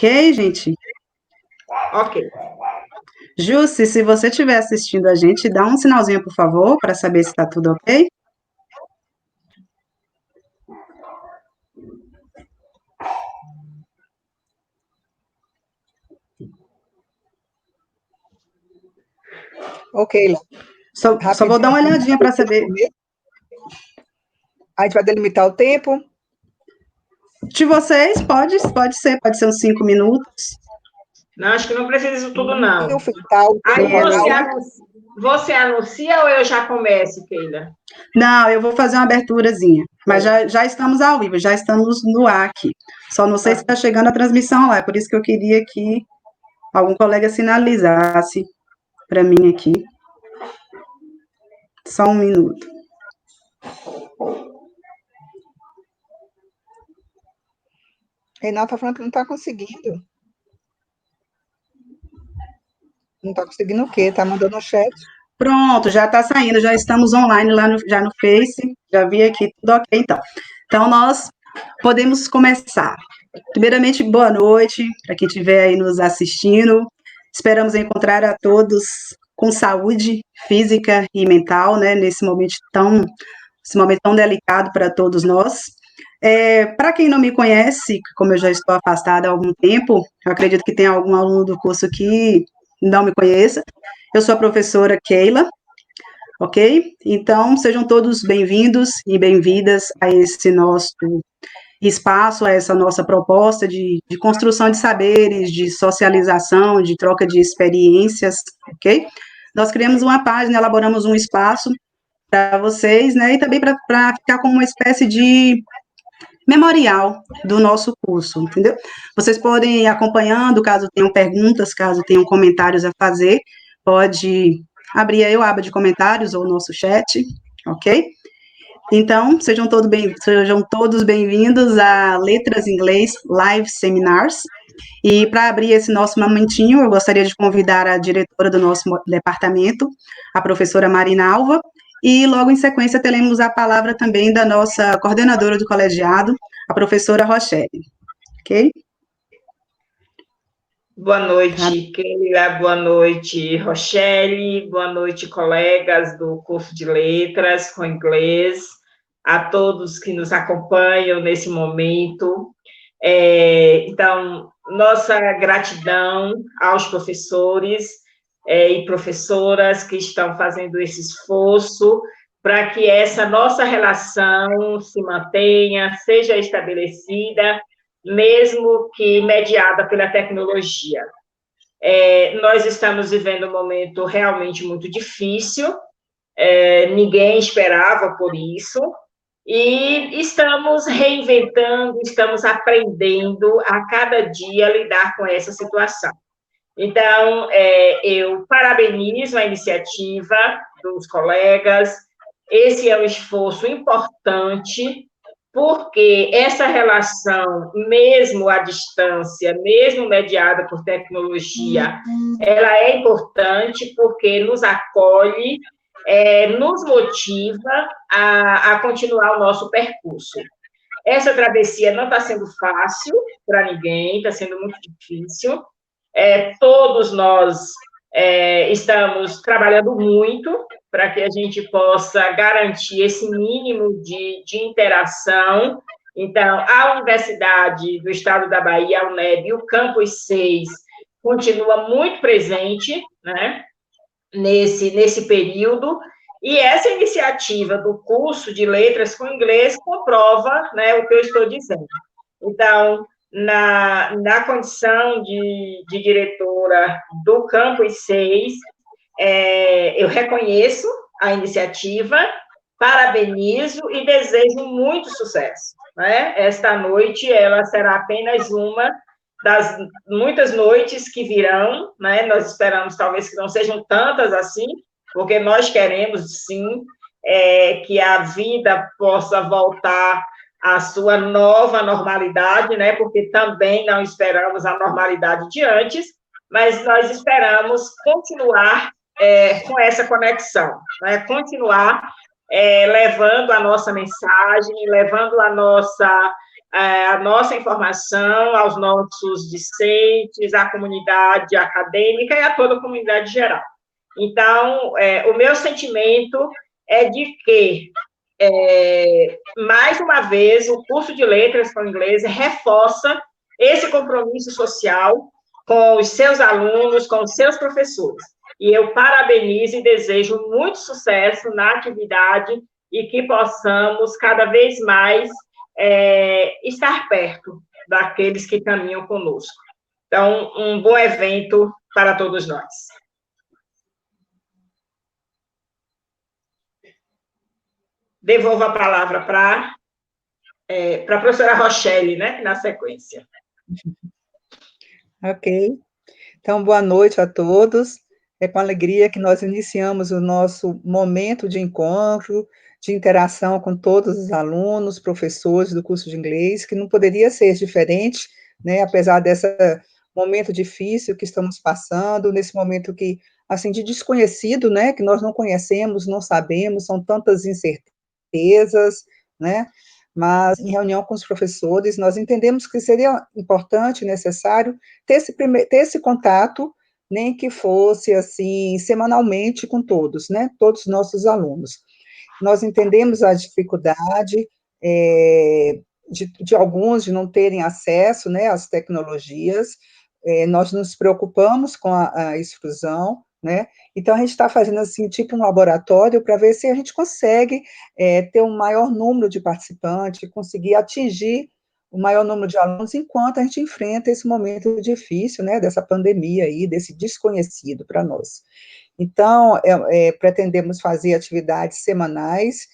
Ok, gente? Ok. Jussi, se você estiver assistindo a gente, dá um sinalzinho, por favor, para saber se está tudo ok. Ok, Lá. Só vou dar uma olhadinha para saber. A gente vai delimitar o tempo. De vocês, pode ser uns 5 minutos. Não, acho que não precisa isso tudo, não. No final, Aí É, você anuncia ou eu já começo, Keila? Não, eu vou fazer uma aberturazinha, mas já estamos ao vivo, já estamos no ar aqui. Só não sei se está chegando a transmissão lá, é por isso que eu queria que algum colega sinalizasse para mim aqui. Só um minuto. Reinaldo está falando que não está conseguindo. Não está conseguindo o quê? Está mandando no chat. Pronto, já está saindo, já estamos online lá já no Face, já vi aqui, tudo ok, então. Então, nós podemos começar. Primeiramente, boa noite para quem estiver aí nos assistindo. Esperamos encontrar a todos com saúde física e mental, né, nesse momento tão delicado para todos nós. Para quem não me conhece, como eu já estou afastada há algum tempo, eu acredito que tem algum aluno do curso que não me conheça. Eu sou a professora Keila, ok? Então, sejam todos bem-vindos e bem-vindas a esse nosso espaço, a essa nossa proposta de construção de saberes, de socialização, de troca de experiências, ok? Nós criamos uma página, elaboramos um espaço para vocês, né, e também para ficar como uma espécie de memorial do nosso curso, entendeu? Vocês podem ir acompanhando, caso tenham perguntas, caso tenham comentários a fazer, pode abrir aí a aba de comentários ou o nosso chat, ok? Então, sejam todos bem-vindos a Letras em Inglês Live Seminars. E para abrir esse nosso momentinho, eu gostaria de convidar a diretora do nosso departamento, a professora Marina Alva, e logo em sequência teremos a palavra também da nossa coordenadora do colegiado, a professora Rochelle. Ok? Boa noite, Keila, boa noite, Rochelle, boa noite, colegas do curso de Letras com Inglês, a todos que nos acompanham nesse momento. Então, nossa gratidão aos professores e professoras que estão fazendo esse esforço para que essa nossa relação se mantenha, seja estabelecida, mesmo que mediada pela tecnologia. Nós estamos vivendo um momento realmente muito difícil, ninguém esperava por isso, e estamos reinventando, estamos aprendendo a cada dia a lidar com essa situação. Então, eu parabenizo a iniciativa dos colegas, esse é um esforço importante, porque essa relação, mesmo à distância, mesmo mediada por tecnologia, ela é importante porque nos acolhe, nos motiva a continuar o nosso percurso. Essa travessia não está sendo fácil para ninguém, está sendo muito difícil. Todos nós estamos trabalhando muito para que a gente possa garantir esse mínimo de interação. Então, a Universidade do Estado da Bahia, a UNEB, o Campus 6, continua muito presente, né, nesse período, e essa iniciativa do curso de Letras com Inglês comprova, né, o que eu estou dizendo. Então, na condição de diretora do Campus 6, eu reconheço a iniciativa, parabenizo e desejo muito sucesso. Né? Esta noite, ela será apenas uma das muitas noites que virão, né? Nós esperamos, talvez, que não sejam tantas assim, porque nós queremos, sim, que a vida possa voltar à sua nova normalidade, né? Porque também não esperamos a normalidade de antes, mas nós esperamos continuar com essa conexão, né? Continuar levando a nossa mensagem, levando a nossa a nossa informação aos nossos discentes, à comunidade acadêmica e a toda a comunidade geral. Então, o meu sentimento é de que, mais uma vez, o curso de Letras com Inglês reforça esse compromisso social com os seus alunos, com os seus professores. E eu parabenizo e desejo muito sucesso na atividade e que possamos, cada vez mais, estar perto daqueles que caminham conosco. Então, um bom evento para todos nós. Devolvo a palavra para a professora Rochelle, né, na sequência. Ok. Então, boa noite a todos. É com alegria que nós iniciamos o nosso momento de encontro, de interação com todos os alunos, professores do curso de inglês, que não poderia ser diferente, né, apesar desse momento difícil que estamos passando, nesse momento que, assim, de desconhecido, né, que nós não conhecemos, não sabemos, são tantas incertezas, né, mas em reunião com os professores, nós entendemos que seria importante, necessário, ter esse contato, nem que fosse, assim, semanalmente com todos, né, todos os nossos alunos. Nós entendemos a dificuldade de alguns de não terem acesso, né, às tecnologias, nós nos preocupamos com a exclusão, né, então a gente está fazendo, assim, tipo um laboratório para ver se a gente consegue ter um maior número de participantes, conseguir atingir o maior número de alunos, enquanto a gente enfrenta esse momento difícil, né, dessa pandemia aí, desse desconhecido para nós. Então, pretendemos fazer atividades semanais,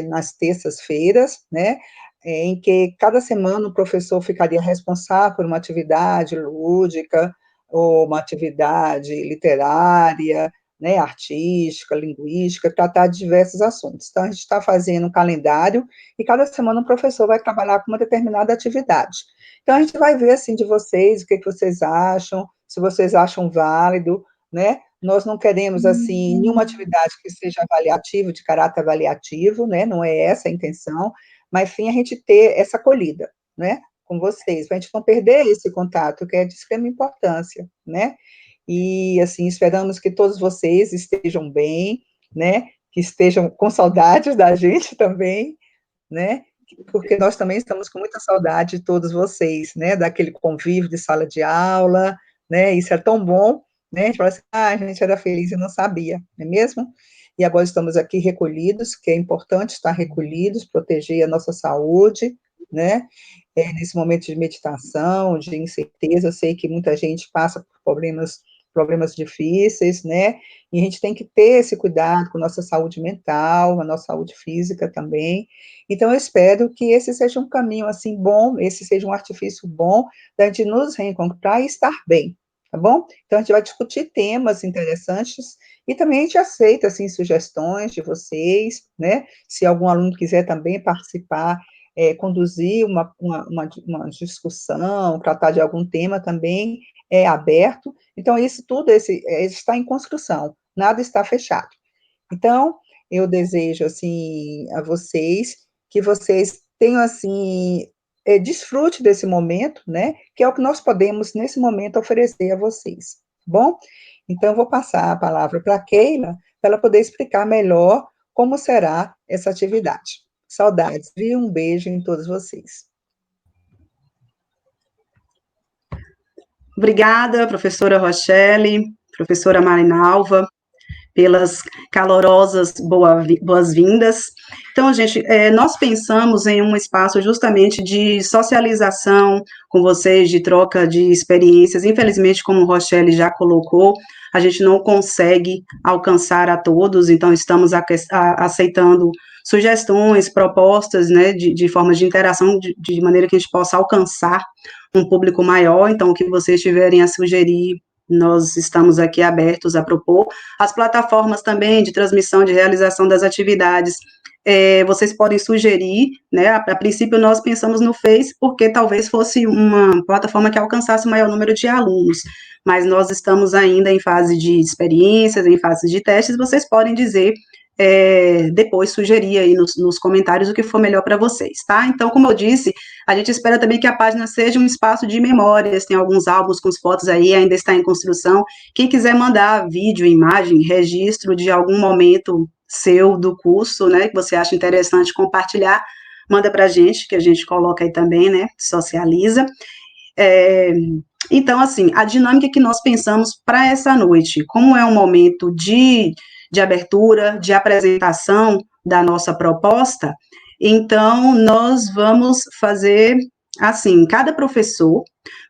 nas terças-feiras, né, em que cada semana o professor ficaria responsável por uma atividade lúdica, ou uma atividade literária, né, artística, linguística, tratar de diversos assuntos. Então, a gente está fazendo um calendário, e cada semana o professor vai trabalhar com uma determinada atividade. Então, a gente vai ver, assim, de vocês, o que vocês acham, se vocês acham válido, né, nós não queremos, assim, nenhuma atividade que seja avaliativa, de caráter avaliativo, né, não é essa a intenção, mas sim a gente ter essa acolhida, né, com vocês, para a gente não perder esse contato, que é de extrema importância, né, e, assim, esperamos que todos vocês estejam bem, né, que estejam com saudades da gente também, né, porque nós também estamos com muita saudade de todos vocês, né, daquele convívio de sala de aula, né, isso é tão bom, né, a gente fala assim, a gente era feliz e não sabia, não é mesmo? E agora estamos aqui recolhidos, que é importante estar recolhidos, proteger a nossa saúde, né, nesse momento de meditação, de incerteza, eu sei que muita gente passa por problemas difíceis, né, e a gente tem que ter esse cuidado com a nossa saúde mental, a nossa saúde física também. Então, eu espero que esse seja um caminho, assim, bom, esse seja um artifício bom, da gente nos reencontrar e estar bem, tá bom? Então, a gente vai discutir temas interessantes, e também a gente aceita, assim, sugestões de vocês, né, se algum aluno quiser também participar, conduzir uma discussão, tratar de algum tema também, é aberto. Então, isso tudo está em construção, nada está fechado. Então, eu desejo, assim, a vocês, que vocês tenham, assim, desfrute desse momento, né, que é o que nós podemos, nesse momento, oferecer a vocês, tá bom? Então, eu vou passar a palavra para a Keila, para ela poder explicar melhor como será essa atividade. Saudades, viu? Um beijo em todos vocês. Obrigada, professora Rochelle, professora Marinalva, pelas calorosas boas-vindas. Então, gente, nós pensamos em um espaço justamente de socialização com vocês, de troca de experiências. Infelizmente, como o Rochelle já colocou, a gente não consegue alcançar a todos, então estamos aceitando sugestões, propostas, né, de formas de interação, de maneira que a gente possa alcançar um público maior. Então, o que vocês tiverem a sugerir, nós estamos aqui abertos a propor. As plataformas também de transmissão, de realização das atividades, vocês podem sugerir, né, a princípio nós pensamos no Face, porque talvez fosse uma plataforma que alcançasse o maior número de alunos, mas nós estamos ainda em fase de experiências, em fase de testes, vocês podem dizer depois sugerir aí nos comentários o que for melhor para vocês, tá? Então, como eu disse, a gente espera também que a página seja um espaço de memórias, tem alguns álbuns com fotos aí, ainda está em construção. Quem quiser mandar vídeo, imagem, registro de algum momento seu do curso, né, que você acha interessante compartilhar, manda para a gente, que a gente coloca aí também, né, socializa. Então, assim, a dinâmica que nós pensamos para essa noite, como é um momento de abertura, de apresentação da nossa proposta, então nós vamos fazer assim, cada professor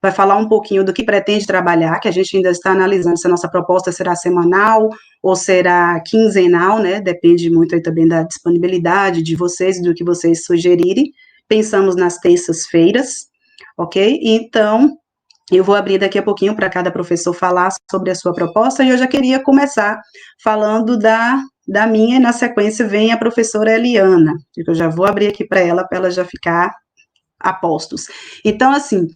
vai falar um pouquinho do que pretende trabalhar, que a gente ainda está analisando se a nossa proposta será semanal ou será quinzenal, né, depende muito aí também da disponibilidade de vocês, do que vocês sugerirem. Pensamos nas terças-feiras, ok? Então, eu vou abrir daqui a pouquinho para cada professor falar sobre a sua proposta, e eu já queria começar falando da minha, e na sequência vem a professora Eliana, que eu já vou abrir aqui para ela já ficar a postos. Então, assim,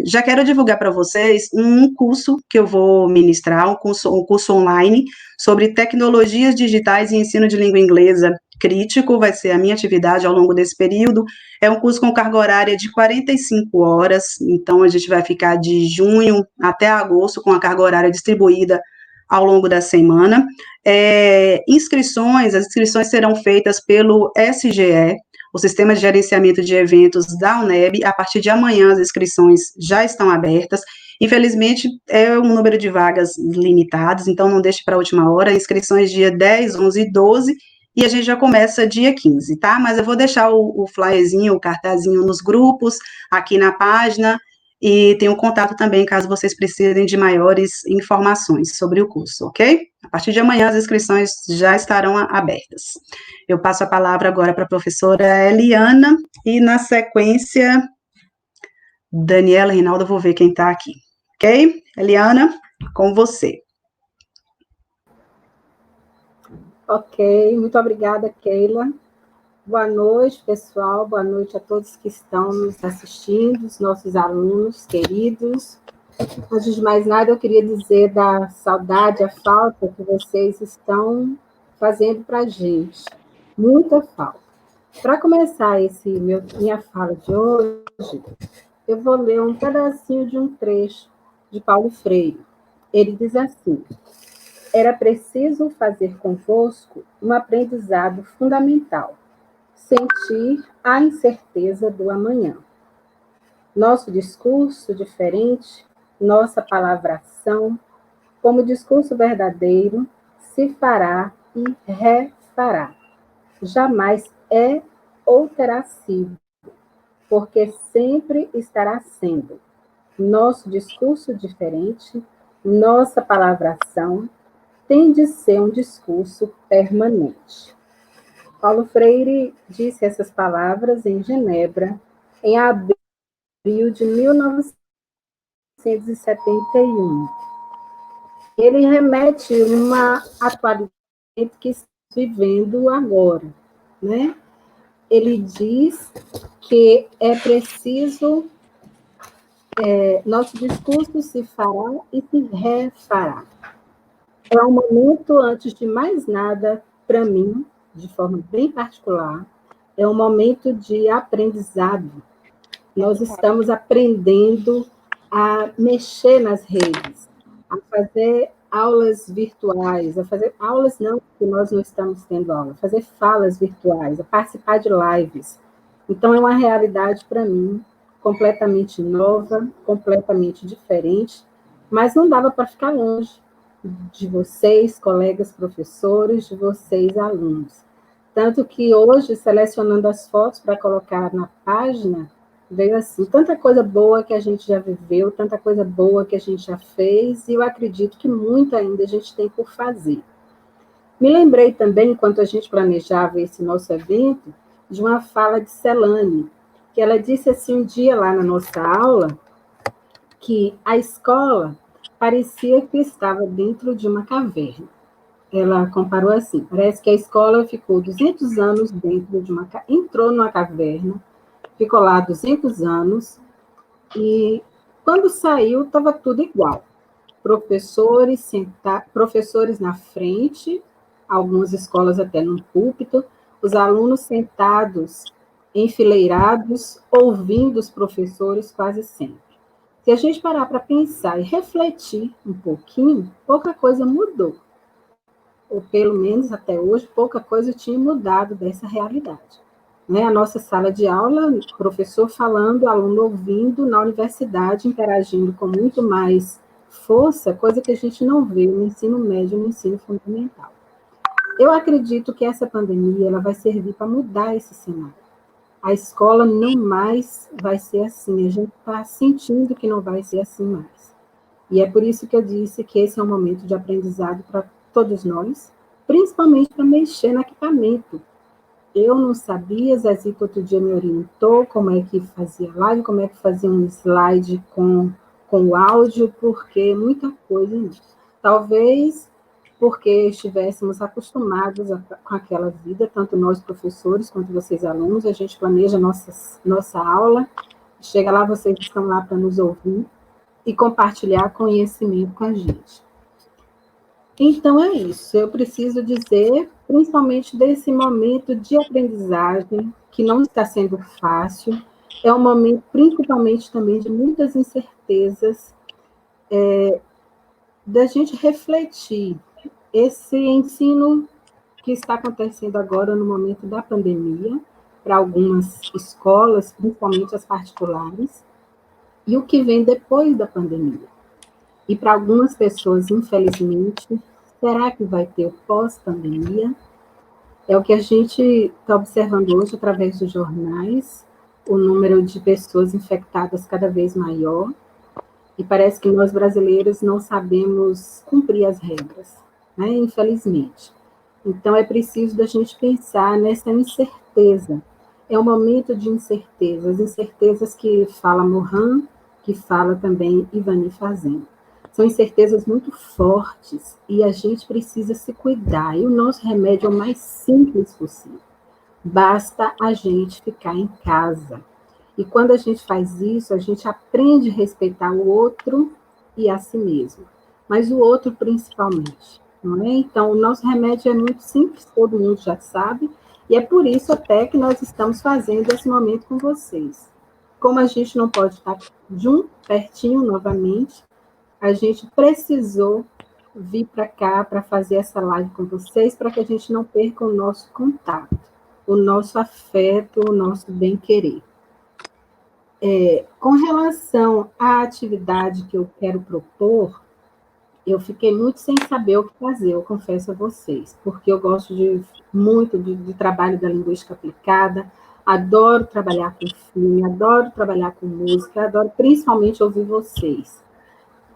já quero divulgar para vocês um curso que eu vou ministrar, um curso online sobre tecnologias digitais e ensino de língua inglesa crítico, vai ser a minha atividade ao longo desse período. É um curso com carga horária de 45 horas, então a gente vai ficar de junho até agosto com a carga horária distribuída ao longo da semana. As inscrições serão feitas pelo SGE, o Sistema de Gerenciamento de Eventos da UNEB. A partir de amanhã, as inscrições já estão abertas. Infelizmente, é um número de vagas limitadas, então não deixe para a última hora. Inscrições dia 10, 11 e 12, e a gente já começa dia 15, tá? Mas eu vou deixar o flyerzinho, o cartazinho nos grupos, aqui na página, e tem um contato também, caso vocês precisem de maiores informações sobre o curso, ok? A partir de amanhã, as inscrições já estarão abertas. Eu passo a palavra agora para a professora Eliana, e na sequência, Daniela, Reinaldo, eu vou ver quem está aqui, ok? Eliana, com você. Ok, muito obrigada, Keila. Boa noite, pessoal, boa noite a todos que estão nos assistindo, os nossos alunos queridos. Antes de mais nada, eu queria dizer da saudade, a falta que vocês estão fazendo para a gente. Muita falta. Para começar minha fala de hoje, eu vou ler um pedacinho de um trecho de Paulo Freire. Ele diz assim: era preciso fazer convosco um aprendizado fundamental, sentir a incerteza do amanhã. Nosso discurso diferente, nossa palavração, como discurso verdadeiro, se fará e refará. Jamais é ou terá sido, porque sempre estará sendo. Nosso discurso diferente, nossa palavração, tem de ser um discurso permanente. Paulo Freire disse essas palavras em Genebra, em abril de 1971. Ele remete uma atualidade que estamos vivendo agora, né? Ele diz que é preciso, nosso discurso se fará e se refará. É um momento, antes de mais nada, para mim, de forma bem particular, é um momento de aprendizado. Nós estamos aprendendo a mexer nas redes, a fazer aulas virtuais, a fazer aulas não, porque nós não estamos tendo aula, fazer falas virtuais, a participar de lives. Então, é uma realidade para mim completamente nova, completamente diferente, mas não dava para ficar longe de vocês, colegas professores, de vocês, alunos. Tanto que hoje, selecionando as fotos para colocar na página, veio assim, tanta coisa boa que a gente já viveu, tanta coisa boa que a gente já fez, e eu acredito que muito ainda a gente tem por fazer. Me lembrei também, enquanto a gente planejava esse nosso evento, de uma fala de Celane, que ela disse assim um dia lá na nossa aula, que a escola parecia que estava dentro de uma caverna. Ela comparou assim, parece que a escola ficou 200 anos dentro de entrou numa caverna, ficou lá 200 anos, e quando saiu, estava tudo igual. Professores na frente, algumas escolas até num púlpito, os alunos sentados, enfileirados, ouvindo os professores quase sempre. Se a gente parar para pensar e refletir um pouquinho, pouca coisa mudou. Ou pelo menos até hoje, pouca coisa tinha mudado dessa realidade. Né? A nossa sala de aula, professor falando, aluno ouvindo, na universidade interagindo com muito mais força, coisa que a gente não vê no ensino médio e no ensino fundamental. Eu acredito que essa pandemia ela vai servir para mudar esse cenário. A escola não mais vai ser assim, a gente está sentindo que não vai ser assim mais. E é por isso que eu disse que esse é um momento de aprendizado para todos nós, principalmente para mexer no equipamento. Eu não sabia, Zezito outro dia me orientou como é que fazia live, como é que fazia um slide com o áudio, porque muita coisa nisso. Talvez porque estivéssemos acostumados com aquela vida, tanto nós professores quanto vocês alunos, a gente planeja nossa aula, chega lá, vocês estão lá para nos ouvir e compartilhar conhecimento com a gente. Então é isso, eu preciso dizer, principalmente desse momento de aprendizagem, que não está sendo fácil, é um momento principalmente também de muitas incertezas, da gente refletir esse ensino que está acontecendo agora no momento da pandemia, para algumas escolas, principalmente as particulares, e o que vem depois da pandemia. E para algumas pessoas, infelizmente, será que vai ter o pós-pandemia? É o que a gente está observando hoje através dos jornais, o número de pessoas infectadas cada vez maior, e parece que nós brasileiros não sabemos cumprir as regras, né? Infelizmente. Então é preciso da gente pensar nessa incerteza. É um momento de incerteza, as incertezas que fala Mohan, que fala também Ivani Fazenda. São incertezas muito fortes e a gente precisa se cuidar. E o nosso remédio é o mais simples possível. Basta a gente ficar em casa. E quando a gente faz isso, a gente aprende a respeitar o outro e a si mesmo. Mas o outro principalmente. Não é? Então, o nosso remédio é muito simples, todo mundo já sabe. E é por isso até que nós estamos fazendo esse momento com vocês. Como a gente não pode estar junto, pertinho novamente, a gente precisou vir para cá para fazer essa live com vocês, para que a gente não perca o nosso contato, o nosso afeto, o nosso bem-querer. Com relação à atividade que eu quero propor, eu fiquei muito sem saber o que fazer, eu confesso a vocês, porque eu gosto muito de trabalho da linguística aplicada, adoro trabalhar com filme, adoro trabalhar com música, adoro principalmente ouvir vocês.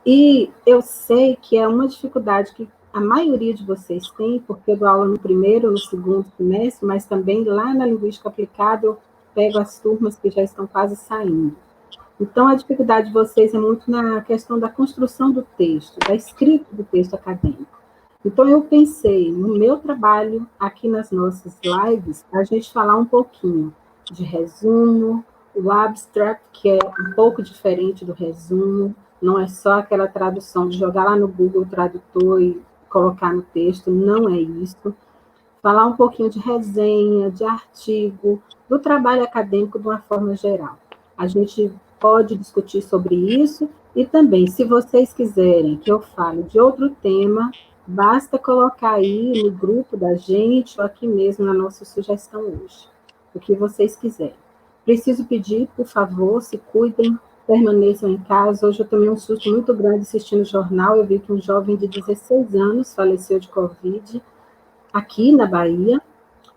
E eu sei que é uma dificuldade que a maioria de vocês tem, porque eu dou aula no primeiro, no segundo semestre, mas também lá na linguística aplicada eu pego as turmas que já estão quase saindo. Então, a dificuldade de vocês é muito na questão da construção do texto, da escrita do texto acadêmico. Então, eu pensei, no meu trabalho, aqui nas nossas lives, a gente falar um pouquinho de resumo, o abstract, que é um pouco diferente do resumo, não é só aquela tradução de jogar lá no Google Tradutor e colocar no texto, não é isso. Falar um pouquinho de resenha, de artigo, do trabalho acadêmico de uma forma geral. A gente pode discutir sobre isso e também, se vocês quiserem que eu fale de outro tema, basta colocar aí no grupo da gente ou aqui mesmo na nossa sugestão hoje, o que vocês quiserem. Preciso pedir, por favor, se cuidem, permaneçam em casa. Hoje eu tomei um susto muito grande assistindo o jornal, eu vi que um jovem de 16 anos faleceu de Covid aqui na Bahia.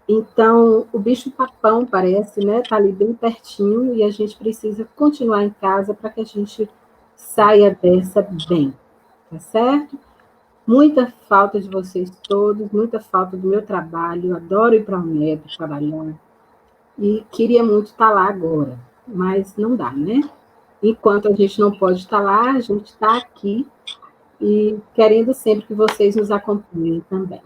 Então, o bicho-papão parece, né? Está ali bem pertinho e a gente precisa continuar em casa para que a gente saia dessa bem, tá certo? Muita falta de vocês todos, muita falta do meu trabalho. Adoro ir para a UNEB trabalhar e queria muito estar lá agora, mas não dá, né? Enquanto a gente não pode estar lá, a gente está aqui e querendo sempre que vocês nos acompanhem também.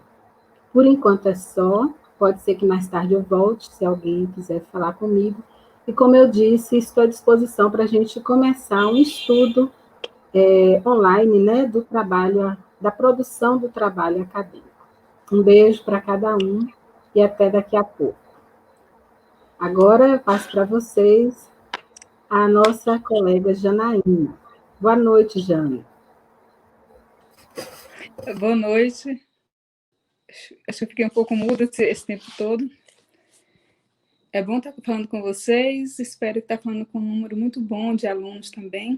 Por enquanto é só. Pode ser que mais tarde eu volte, se alguém quiser falar comigo. E como eu disse, estou à disposição para a gente começar um estudo online, né, do trabalho, da produção do trabalho acadêmico. Um beijo para cada um e até daqui a pouco. Agora eu passo para vocês a nossa colega Janaína. Boa noite, Jana. Boa noite. Acho que eu fiquei um pouco muda esse tempo todo. É bom estar falando com vocês, espero estar falando com um número muito bom de alunos também,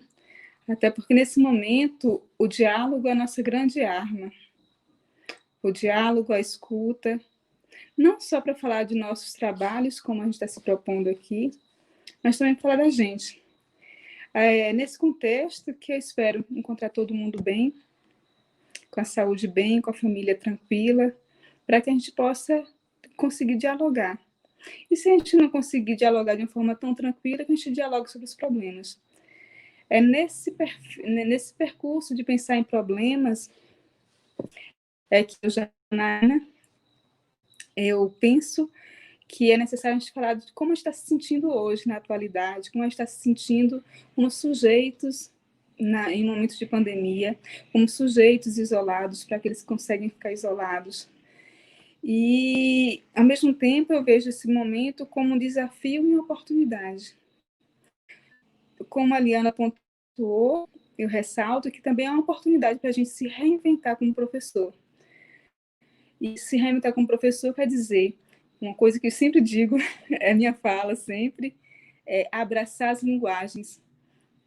até porque nesse momento o diálogo é a nossa grande arma. O diálogo, a escuta, não só para falar de nossos trabalhos, como a gente está se propondo aqui, mas também para falar da gente. É nesse contexto que eu espero encontrar todo mundo bem, com a saúde bem, com a família tranquila, para que a gente possa conseguir dialogar. E se a gente não conseguir dialogar de uma forma tão tranquila, que a gente dialogue sobre os problemas. É nesse percurso de pensar em problemas que eu penso que é necessário a gente falar de como a gente está se sentindo hoje, na atualidade, como a gente está se sentindo como sujeitos em momentos de pandemia, como sujeitos isolados, para aqueles que conseguem ficar isolados. E, ao mesmo tempo, eu vejo esse momento como um desafio e uma oportunidade. Como a Liana pontuou, eu ressalto que também é uma oportunidade para a gente se reinventar como professor. E se reinventar como professor quer dizer, uma coisa que eu sempre digo, é minha fala sempre, é abraçar as linguagens.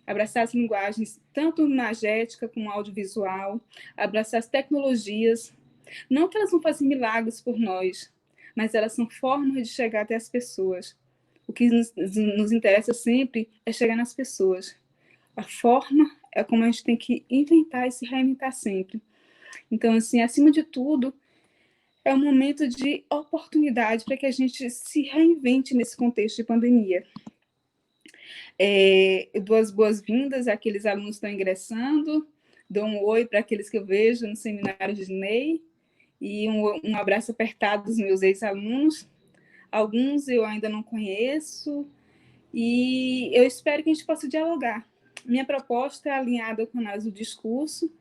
Abraçar as linguagens, tanto imagética como audiovisual, abraçar as tecnologias. Não que elas vão fazer milagres por nós, mas elas são formas de chegar até as pessoas. O que nos interessa sempre é chegar nas pessoas. A forma é como a gente tem que inventar e se reinventar sempre. Então, assim, acima de tudo, é um momento de oportunidade para que a gente se reinvente nesse contexto de pandemia. Eu dou as boas-vindas àqueles alunos que estão ingressando, dou um oi para aqueles que eu vejo no seminário de NEI, e um abraço apertado dos meus ex-alunos. Alguns eu ainda não conheço, e eu espero que a gente possa dialogar. Minha proposta é alinhada com a análise do discurso,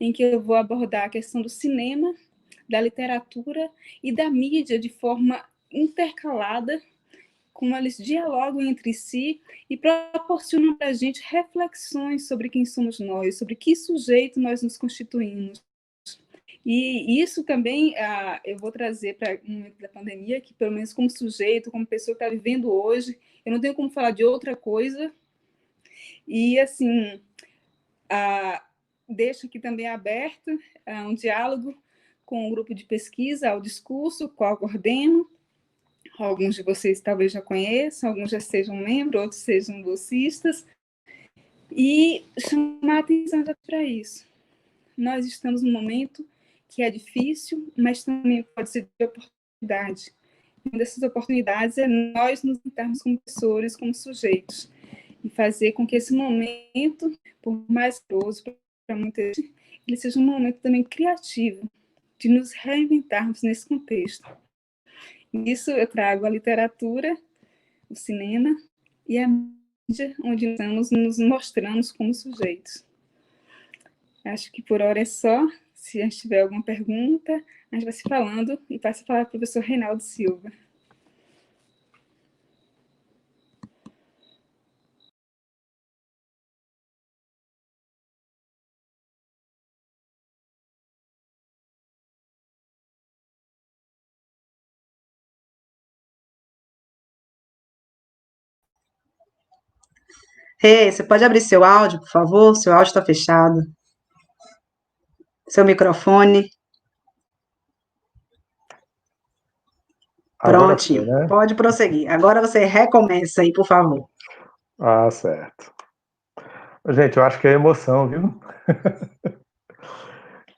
em que eu vou abordar a questão do cinema, da literatura e da mídia de forma intercalada, como eles dialogam entre si e proporcionam para a gente reflexões sobre quem somos nós, sobre que sujeito nós nos constituímos. E isso também eu vou trazer para o momento da pandemia, que pelo menos como sujeito, como pessoa que está vivendo hoje, eu não tenho como falar de outra coisa. E, assim, deixo aqui também aberto um diálogo com um grupo de pesquisa, ao discurso, qual coordeno. Alguns de vocês talvez já conheçam, alguns já sejam membros, outros sejam bolsistas. E chamar a atenção para isso. Nós estamos num momento que é difícil, mas também pode ser de oportunidade. E uma dessas oportunidades é nós nos sentarmos como professores, como sujeitos, e fazer com que esse momento, por mais doloroso para muita gente, ele seja um momento também criativo, de nos reinventarmos nesse contexto. Isso eu trago a literatura, o cinema e a mídia, onde estamos nos mostrando como sujeitos. Acho que por hora é só. Se a gente tiver alguma pergunta, a gente vai se falando e passo a falar para o professor Reinaldo Silva. Rê, você pode abrir seu áudio, por favor? Seu áudio está fechado. Seu microfone. Agora foi, Prontinho. né? Pode prosseguir. Agora você recomeça aí, por favor. Ah, certo. Gente, eu acho que é emoção, viu?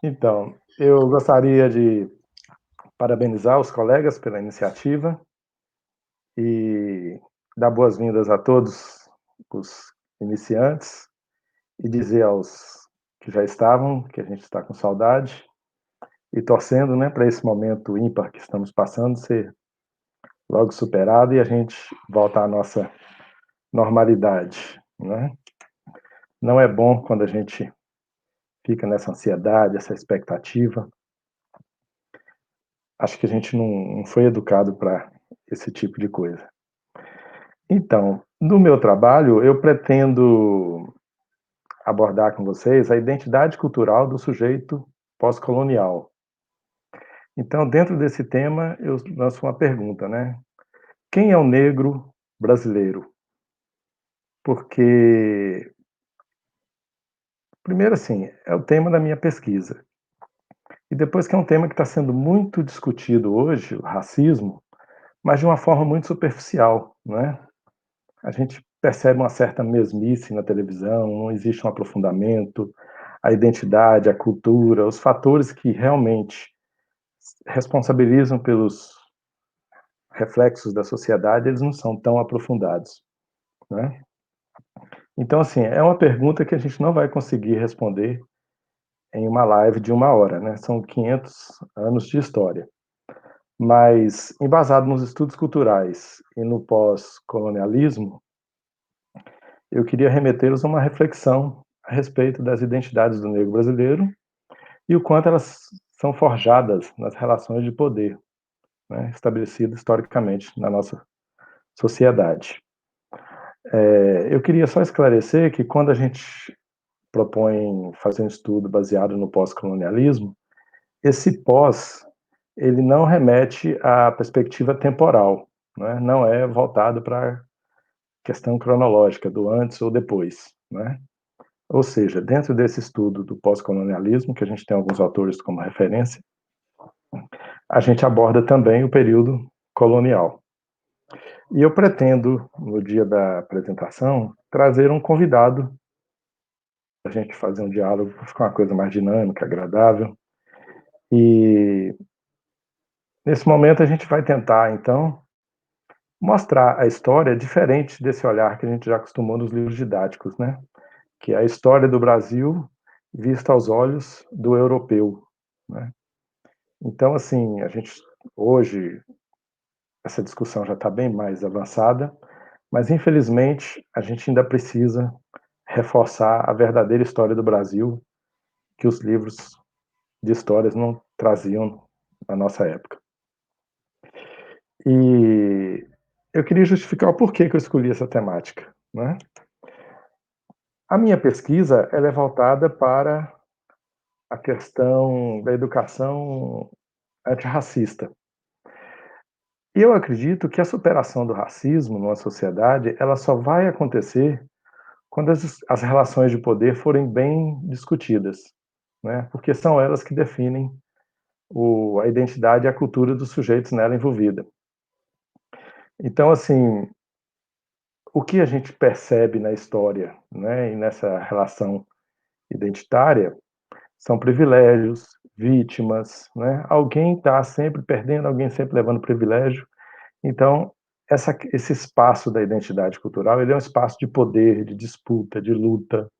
Então, eu gostaria de parabenizar os colegas pela iniciativa e dar boas-vindas a todos os iniciantes e dizer aos que já estavam que a gente está com saudade e torcendo, né, para esse momento ímpar que estamos passando ser logo superado e a gente voltar à nossa normalidade, né? Não é bom quando a gente fica nessa ansiedade, essa expectativa. acho que a gente não foi educado para esse tipo de coisa. Então, no meu trabalho, eu pretendo abordar com vocês a identidade cultural do sujeito pós-colonial. Então, dentro desse tema, eu lanço uma pergunta, né? Quem é o negro brasileiro? Porque, primeiro assim, é o tema da minha pesquisa. E depois que é um tema que está sendo muito discutido hoje, o racismo, mas de uma forma muito superficial, né? A gente percebe uma certa mesmice na televisão, não existe um aprofundamento, a identidade, a cultura, os fatores que realmente responsabilizam pelos reflexos da sociedade, eles não são tão aprofundados, né? Então, assim, é uma pergunta que a gente não vai conseguir responder em uma live de 1 hora, né? São 500 anos de história. Mas, embasado nos estudos culturais e no pós-colonialismo, eu queria remetê-los a uma reflexão a respeito das identidades do negro brasileiro e o quanto elas são forjadas nas relações de poder, né, estabelecidas historicamente na nossa sociedade. Eu queria só esclarecer que quando a gente propõe fazer um estudo baseado no pós-colonialismo, esse pós, ele não remete à perspectiva temporal, né, não é voltado para a questão cronológica do antes ou depois, né? Ou seja, dentro desse estudo do pós-colonialismo, que a gente tem alguns autores como referência, a gente aborda também o período colonial. E eu pretendo, no dia da apresentação, trazer um convidado para a gente fazer um diálogo, para ficar uma coisa mais dinâmica, agradável. E nesse momento a gente vai tentar, então, mostrar a história diferente desse olhar que a gente já acostumou nos livros didáticos, né? Que é a história do Brasil vista aos olhos do europeu, né? Então, assim, a gente hoje essa discussão já está bem mais avançada, mas infelizmente a gente ainda precisa reforçar a verdadeira história do Brasil que os livros de histórias não traziam na nossa época. E eu queria justificar o porquê que eu escolhi essa temática, né? A minha pesquisa ela é voltada para a questão da educação antirracista. E eu acredito que a superação do racismo numa sociedade, ela só vai acontecer quando as relações de poder forem bem discutidas, né? Porque são elas que definem a identidade e a cultura dos sujeitos nela envolvida. Então, assim, o que a gente percebe na história, né, e nessa relação identitária, são privilégios, vítimas, né? Alguém está sempre perdendo, alguém sempre levando privilégio. Então, esse espaço da identidade cultural, ele é um espaço de poder, de disputa, de luta.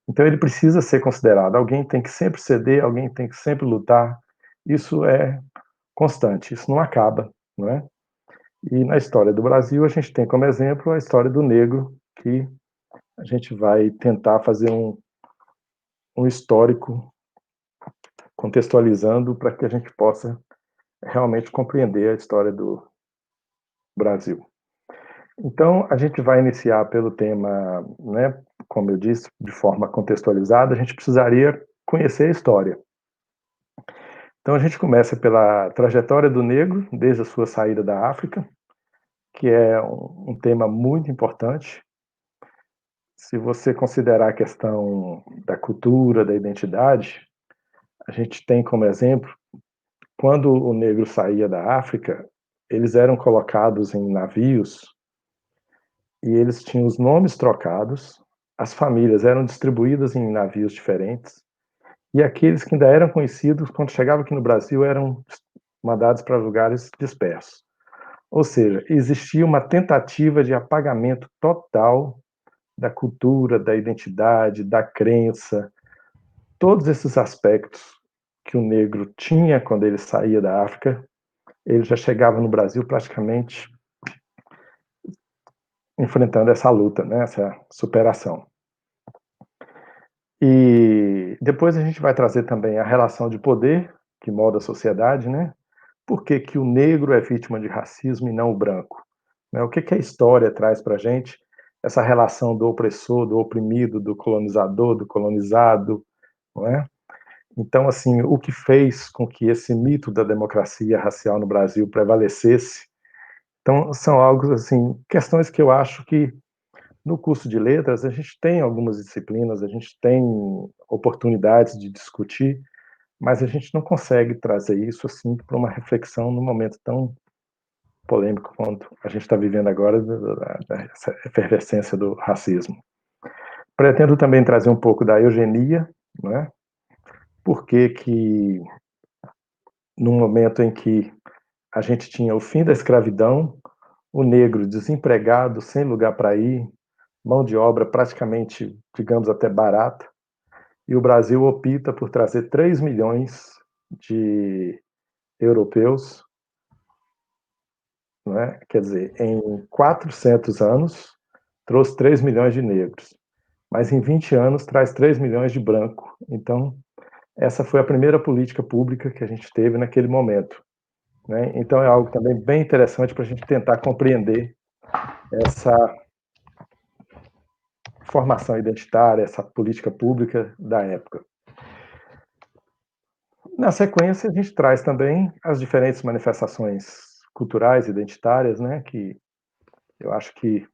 Então, ele precisa ser considerado. Alguém tem que sempre ceder, alguém tem que sempre lutar. Isso é constante, isso não acaba, não é? E na história do Brasil, a gente tem como exemplo a história do negro, que a gente vai tentar fazer um histórico contextualizando para que a gente possa realmente compreender a história do Brasil. Então, a gente vai iniciar pelo tema, né, como eu disse, de forma contextualizada, a gente precisaria conhecer a história. Então, a gente começa pela trajetória do negro, desde a sua saída da África, que é um tema muito importante. Se você considerar a questão da cultura, da identidade, a gente tem como exemplo, quando o negro saía da África, eles eram colocados em navios e eles tinham os nomes trocados, as famílias eram distribuídas em navios diferentes, e aqueles que ainda eram conhecidos, quando chegavam aqui no Brasil, eram mandados para lugares dispersos. Ou seja, existia uma tentativa de apagamento total da cultura, da identidade, da crença, todos esses aspectos que o negro tinha quando ele saía da África, ele já chegava no Brasil praticamente enfrentando essa luta, né, essa superação. E depois a gente vai trazer também a relação de poder que molda a sociedade, né? por que que o negro é vítima de racismo e não o branco? Né? O que que a história traz para a gente? Essa relação do opressor, do oprimido, do colonizador, do colonizado, não é? Então, assim, o que fez com que esse mito da democracia racial no Brasil prevalecesse? Então, são algo, assim, questões que eu acho que no curso de letras a gente tem algumas disciplinas, a gente tem oportunidades de discutir, mas a gente não consegue trazer isso, assim, para uma reflexão num momento tão polêmico quanto a gente está vivendo agora, dessa efervescência do racismo. Pretendo também trazer um pouco da eugenia, né? Por que que, num momento em que a gente tinha o fim da escravidão, o negro desempregado, sem lugar para ir, mão de obra praticamente, digamos, até barata, e o Brasil opta por trazer 3 milhões de europeus, né? Quer dizer, em 400 anos, trouxe 3 milhões de negros, mas em 20 anos traz 3 milhões de branco. Então, essa foi a primeira política pública que a gente teve naquele momento. Né? Então, é algo também bem interessante para a gente tentar compreender essa formação identitária, essa política pública da época. Na sequência, a gente traz também as diferentes manifestações culturais, identitárias, né, que eu acho que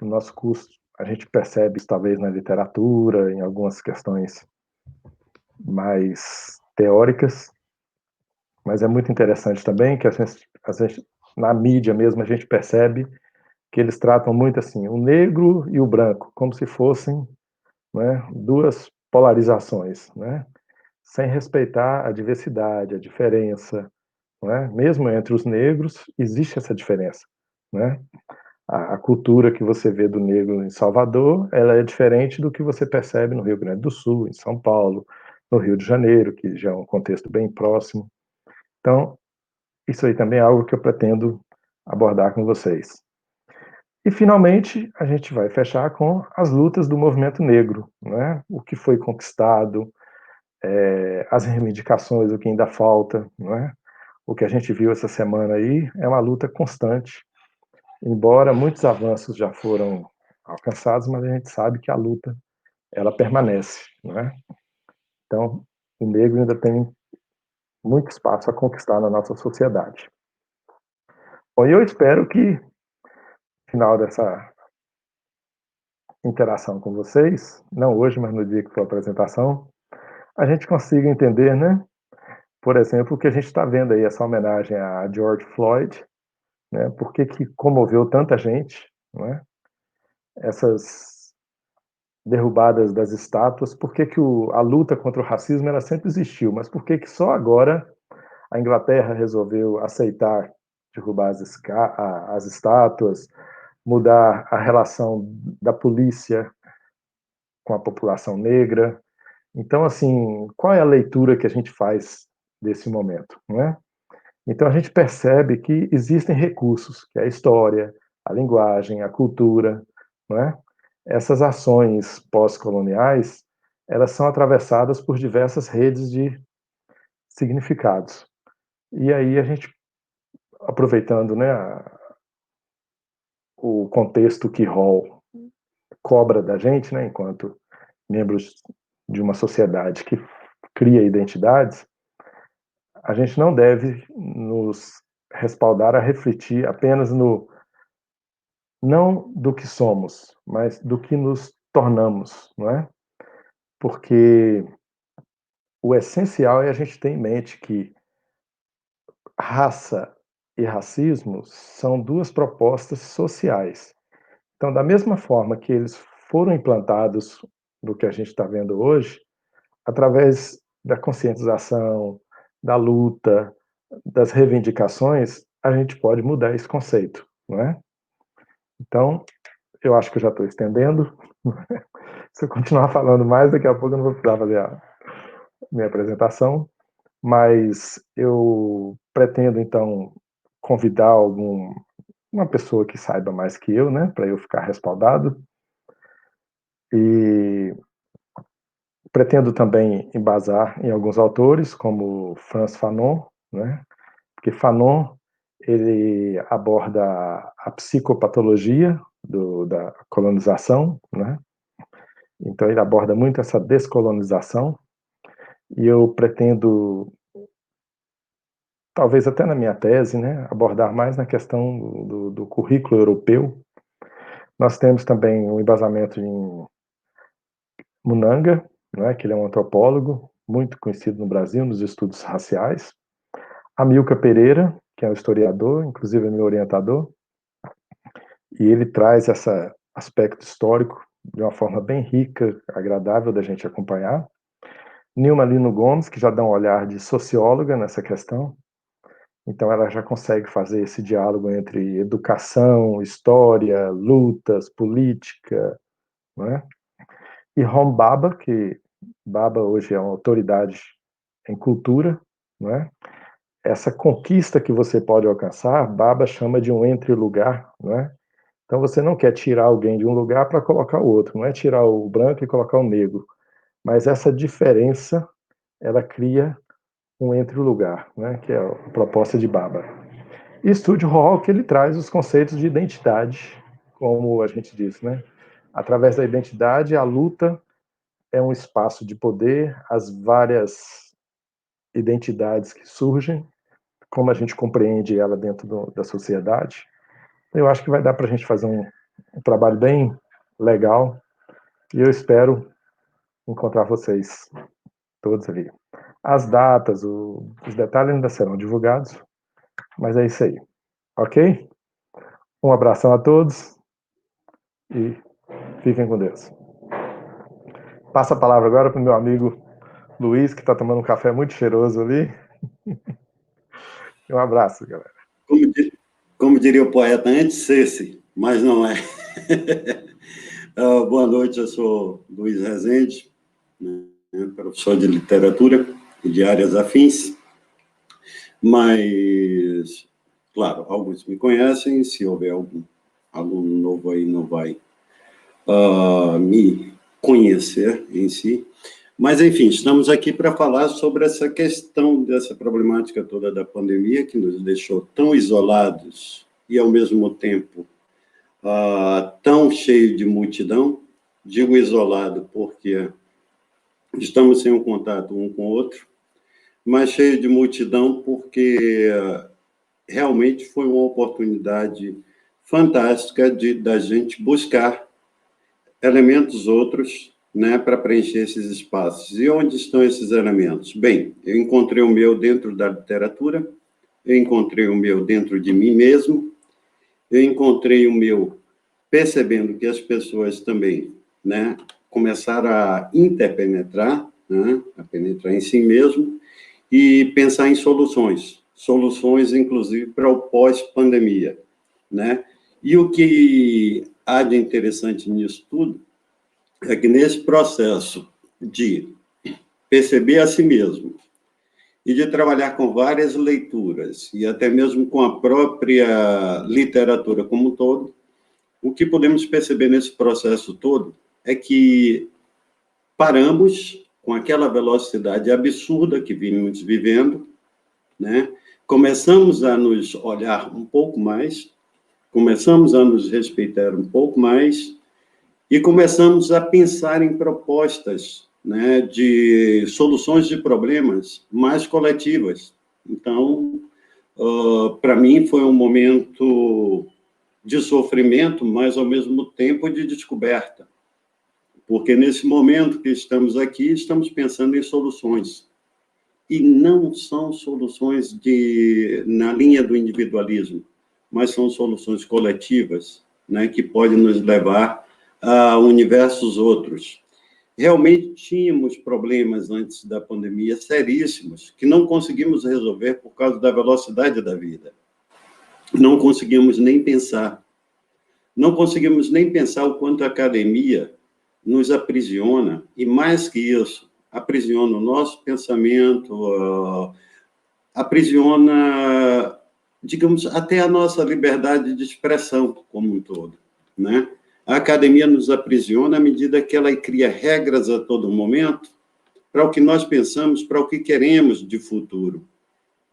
no nosso curso a gente percebe isso talvez na literatura, em algumas questões mais teóricas, mas é muito interessante também que a gente, na mídia mesmo, a gente percebe que eles tratam muito assim, o negro e o branco, como se fossem, né, duas polarizações, né, sem respeitar a diversidade, a diferença, né, mesmo entre os negros existe essa diferença, né, a cultura que você vê do negro em Salvador, ela é diferente do que você percebe no Rio Grande do Sul, em São Paulo, no Rio de Janeiro, que já é um contexto bem próximo. Então, isso aí também é algo que eu pretendo abordar com vocês. E, finalmente, a gente vai fechar com as lutas do movimento negro, né? O que foi conquistado, as reivindicações, o que ainda falta, né? O que a gente viu essa semana aí é uma luta constante, embora muitos avanços já foram alcançados, mas a gente sabe que a luta, ela permanece, né? Então, o negro ainda tem muito espaço a conquistar na nossa sociedade. Bom, eu espero que, no final dessa interação com vocês, não hoje, mas no dia que for a apresentação, a gente consiga entender, né? Por exemplo, o que a gente está vendo aí, essa homenagem a George Floyd, né? Por que que comoveu tanta gente, né? Essas derrubadas das estátuas, por que que a luta contra o racismo ela sempre existiu, mas por que que só agora a Inglaterra resolveu aceitar derrubar as estátuas, mudar a relação da polícia com a população negra? Então, assim, qual é a leitura que a gente faz desse momento, não é? Então, a gente percebe que existem recursos, que é a história, a linguagem, a cultura, não é? Essas ações pós-coloniais, elas são atravessadas por diversas redes de significados. E aí a gente, aproveitando, né, o contexto que Hall cobra da gente, né, enquanto membros de uma sociedade que cria identidades, a gente não deve nos respaldar a refletir apenas no não do que somos, mas do que nos tornamos, não é? Porque o essencial é a gente ter em mente que raça e racismo são duas propostas sociais. Então, da mesma forma que eles foram implantados no que a gente está vendo hoje, através da conscientização, da luta, das reivindicações, a gente pode mudar esse conceito, não é? Então, eu acho que eu já estou estendendo. Se eu continuar falando mais, daqui a pouco eu não vou precisar fazer a minha apresentação, mas eu pretendo, então, convidar uma pessoa que saiba mais que eu, né, para eu ficar respaldado, e pretendo também embasar em alguns autores, como Frantz Fanon, né, porque Fanon, ele aborda a psicopatologia da colonização, né? Então, ele aborda muito essa descolonização, e eu pretendo, talvez até na minha tese, né, abordar mais na questão do currículo europeu. Nós temos também um embasamento em Munanga, né, que ele é um antropólogo muito conhecido no Brasil, nos estudos raciais. Amilcar Pereira, que é um historiador, inclusive é meu orientador, e ele traz esse aspecto histórico de uma forma bem rica, agradável da gente acompanhar. Nilma Lino Gomes, que já dá um olhar de socióloga nessa questão, então ela já consegue fazer esse diálogo entre educação, história, lutas, política, né? E Ron Baba, que Baba hoje é uma autoridade em cultura, né? Essa conquista que você pode alcançar, Baba chama de um entre-lugar, né? Então você não quer tirar alguém de um lugar para colocar o outro, não é tirar o branco e colocar o negro, mas essa diferença, ela cria um entre-lugar, né? Que é a proposta de Baba. E Stuart Hall, que ele traz os conceitos de identidade, como a gente disse, né? Através da identidade, a luta é um espaço de poder, as várias identidades que surgem, como a gente compreende ela dentro da sociedade. Eu acho que vai dar para a gente fazer um trabalho bem legal, e eu espero encontrar vocês todos ali. As datas, os detalhes ainda serão divulgados, mas é isso aí, ok? Um abração a todos e fiquem com Deus. Passa a palavra agora para o meu amigo Luiz, que está tomando um café muito cheiroso ali. Um abraço, galera. Como diria o poeta, antes cesse, mas não é. Boa noite, eu sou Luiz Rezende, né, professor de literatura e de áreas afins, mas, claro, alguns me conhecem, se houver algum aluno novo aí não vai me conhecer em si, mas, enfim, estamos aqui para falar sobre essa questão dessa problemática toda da pandemia, que nos deixou tão isolados e, ao mesmo tempo, tão cheio de multidão. Digo isolado porque estamos sem um contato um com o outro, mas cheio de multidão porque realmente foi uma oportunidade fantástica da gente buscar elementos outros, né, para preencher esses espaços. E onde estão esses elementos? Bem, eu encontrei o meu dentro da literatura, eu encontrei o meu dentro de mim mesmo, eu encontrei o meu percebendo que as pessoas também, né, começaram a interpenetrar, né, a penetrar em si mesmo, e pensar em soluções, inclusive, para o pós-pandemia, né? E o que há de interessante nisso tudo é que nesse processo de perceber a si mesmo e de trabalhar com várias leituras e até mesmo com a própria literatura como um todo, o que podemos perceber nesse processo todo é que paramos com aquela velocidade absurda que vínhamos vivendo, né? Começamos a nos olhar um pouco mais, começamos a nos respeitar um pouco mais, e começamos a pensar em propostas, né, de soluções de problemas mais coletivas. Então, para mim, foi um momento de sofrimento, mas, ao mesmo tempo, de descoberta. Porque, nesse momento que estamos aqui, estamos pensando em soluções. E não são soluções na linha do individualismo, mas são soluções coletivas, né, que podem nos levar a universos outros. Realmente tínhamos problemas antes da pandemia seríssimos, que não conseguimos resolver por causa da velocidade da vida. Não conseguimos nem pensar. Não conseguimos nem pensar o quanto a academia nos aprisiona, e mais que isso, aprisiona o nosso pensamento, aprisiona, digamos, até a nossa liberdade de expressão como um todo, né? A academia nos aprisiona à medida que ela cria regras a todo momento para o que nós pensamos, para o que queremos de futuro.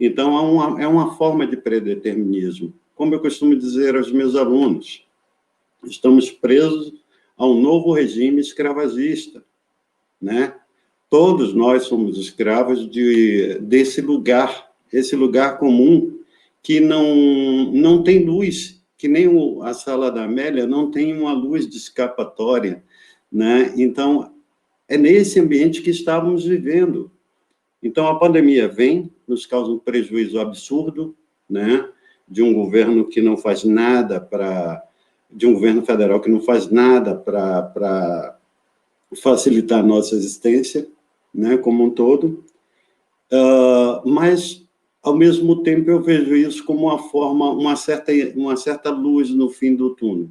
Então, é uma forma de predeterminismo. Como eu costumo dizer aos meus alunos, estamos presos a um novo regime escravagista, né? Todos nós somos escravos desse lugar, esse lugar comum que não tem luz, que nem a Sala da Amélia não tem uma luz de escapatória, né? Então, é nesse ambiente que estávamos vivendo. Então, a pandemia vem, nos causa um prejuízo absurdo, né? De um governo que não faz nada de um governo federal que não faz nada para facilitar a nossa existência, né, como um todo, mas, ao mesmo tempo, eu vejo isso como uma certa luz no fim do túnel,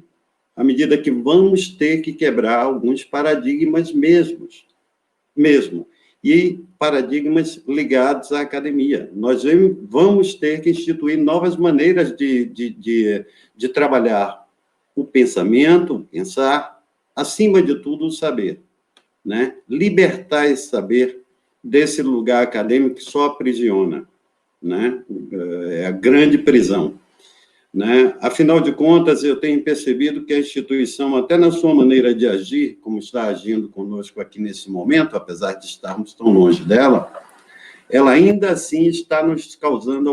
à medida que vamos ter que quebrar alguns paradigmas mesmo, e paradigmas ligados à academia. Nós vamos ter que instituir novas maneiras de trabalhar o pensamento, pensar, acima de tudo, o saber, né? Libertar esse saber desse lugar acadêmico que só aprisiona, né? É a grande prisão, né? Afinal de contas, eu tenho percebido que a instituição, até na sua maneira de agir, como está agindo conosco aqui nesse momento, apesar de estarmos tão longe dela, ela ainda assim está nos causando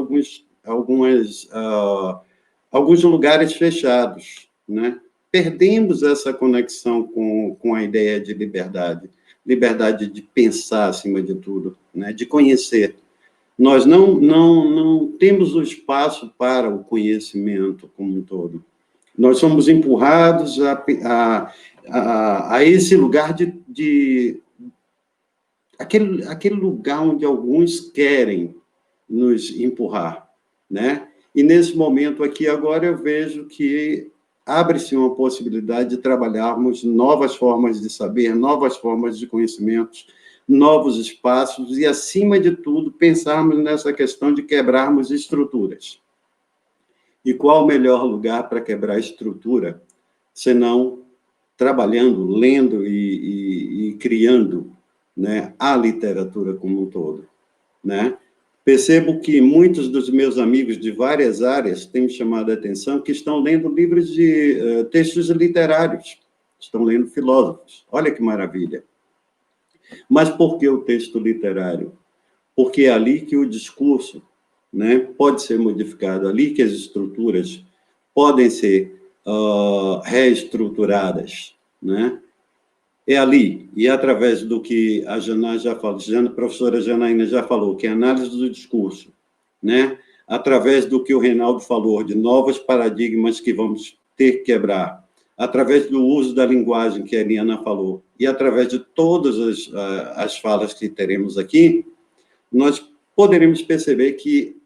alguns lugares fechados, né? Perdemos essa conexão com a ideia de liberdade de pensar acima de tudo, né? De conhecer. Nós não temos o espaço para o conhecimento como um todo. Nós somos empurrados a esse lugar aquele lugar onde alguns querem nos empurrar, né? E nesse momento aqui agora eu vejo que abre-se uma possibilidade de trabalharmos novas formas de saber, novas formas de conhecimentos, novos espaços e, acima de tudo, pensarmos nessa questão de quebrarmos estruturas. E qual o melhor lugar para quebrar estrutura, senão trabalhando, lendo e criando, né, a literatura como um todo, né? Percebo que muitos dos meus amigos de várias áreas têm me chamado a atenção que estão lendo livros de textos literários, estão lendo filósofos. Olha que maravilha. Mas por que o texto literário? Porque é ali que o discurso, né, pode ser modificado, ali que as estruturas podem ser reestruturadas, né? É ali, e através do que a Janaína já falou, a professora Janaína já falou, que é a análise do discurso, né? Através do que o Reinaldo falou, de novos paradigmas que vamos ter que quebrar, através do uso da linguagem que a Eliana falou, e através de todas as falas que teremos aqui, nós poderemos perceber que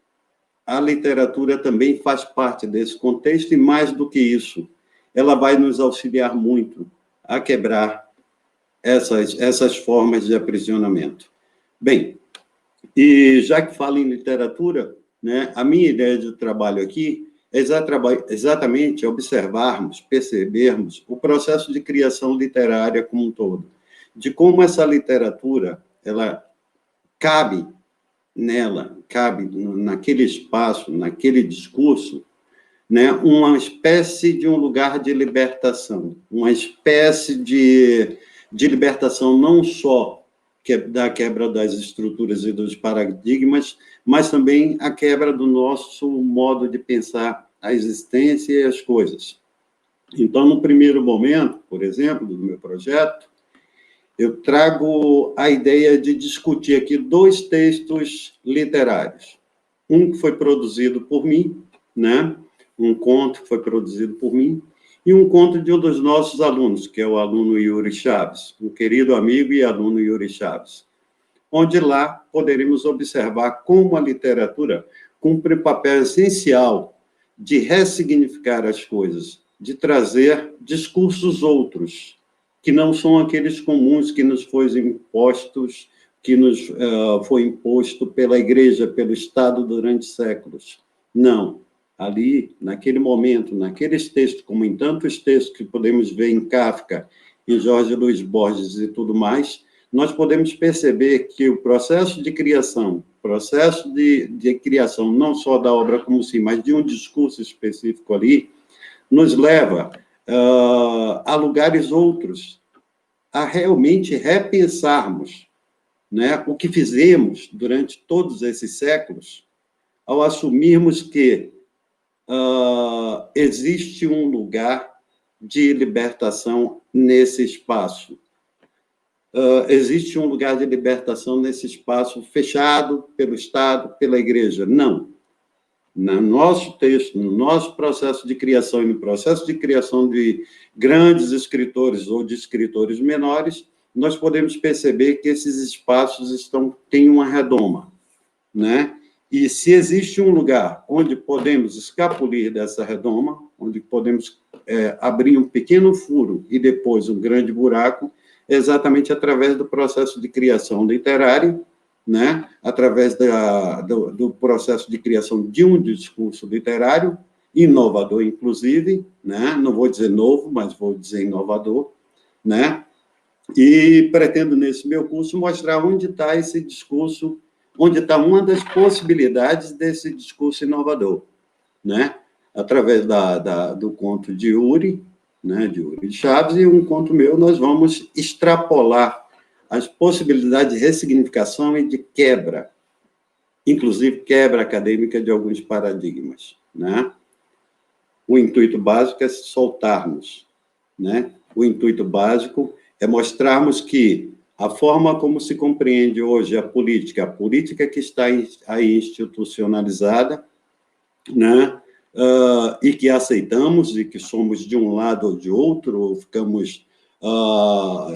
a literatura também faz parte desse contexto, e mais do que isso, ela vai nos auxiliar muito a quebrar essas formas de aprisionamento. Bem, e já que falo em literatura, né, a minha ideia de trabalho aqui é exatamente observarmos, percebermos o processo de criação literária como um todo, de como essa literatura, ela cabe naquele espaço, naquele discurso, né, uma espécie de um lugar de libertação, uma espécie de libertação não só da quebra das estruturas e dos paradigmas, mas também a quebra do nosso modo de pensar a existência e as coisas. Então, no primeiro momento, por exemplo, do meu projeto, eu trago a ideia de discutir aqui 2 textos literários. Um que foi produzido por mim, né? Um conto que foi produzido por mim, e um conto de um dos nossos alunos, que é o aluno Yuri Chaves, um querido amigo e aluno Yuri Chaves, onde lá poderemos observar como a literatura cumpre papel essencial de ressignificar as coisas, de trazer discursos outros, que não são aqueles comuns que nos foi impostos, que nos foi imposto pela Igreja, pelo Estado durante séculos. Não. Ali, naquele momento, naqueles textos, como em tantos textos que podemos ver em Kafka, em Jorge Luiz Borges e tudo mais, nós podemos perceber que o processo de criação não só da obra como si, mas de um discurso específico ali, nos leva a lugares outros, a realmente repensarmos, né, o que fizemos durante todos esses séculos, ao assumirmos que existe um lugar de libertação nesse espaço. Existe um lugar de libertação nesse espaço fechado pelo Estado, pela Igreja. Não. No nosso texto, no nosso processo de criação e no processo de criação de grandes escritores ou de escritores menores, nós podemos perceber que esses espaços têm uma redoma, né? E se existe um lugar onde podemos escapulir dessa redoma, onde podemos abrir um pequeno furo e depois um grande buraco, exatamente através do processo de criação literária, né? Através do processo de criação de um discurso literário, inovador, inclusive, né? Não vou dizer novo, mas vou dizer inovador, né? E pretendo, nesse meu curso, mostrar onde está esse discurso, onde está uma das possibilidades desse discurso inovador, né? Através do conto de Uri, né, de Uri Chaves, e um conto meu, nós vamos extrapolar as possibilidades de ressignificação e de quebra, inclusive quebra acadêmica de alguns paradigmas, né? O intuito básico é soltarmos, né? O intuito básico é mostrarmos que a forma como se compreende hoje a política que está aí institucionalizada, né? E que aceitamos, e que somos de um lado ou de outro, ou ficamos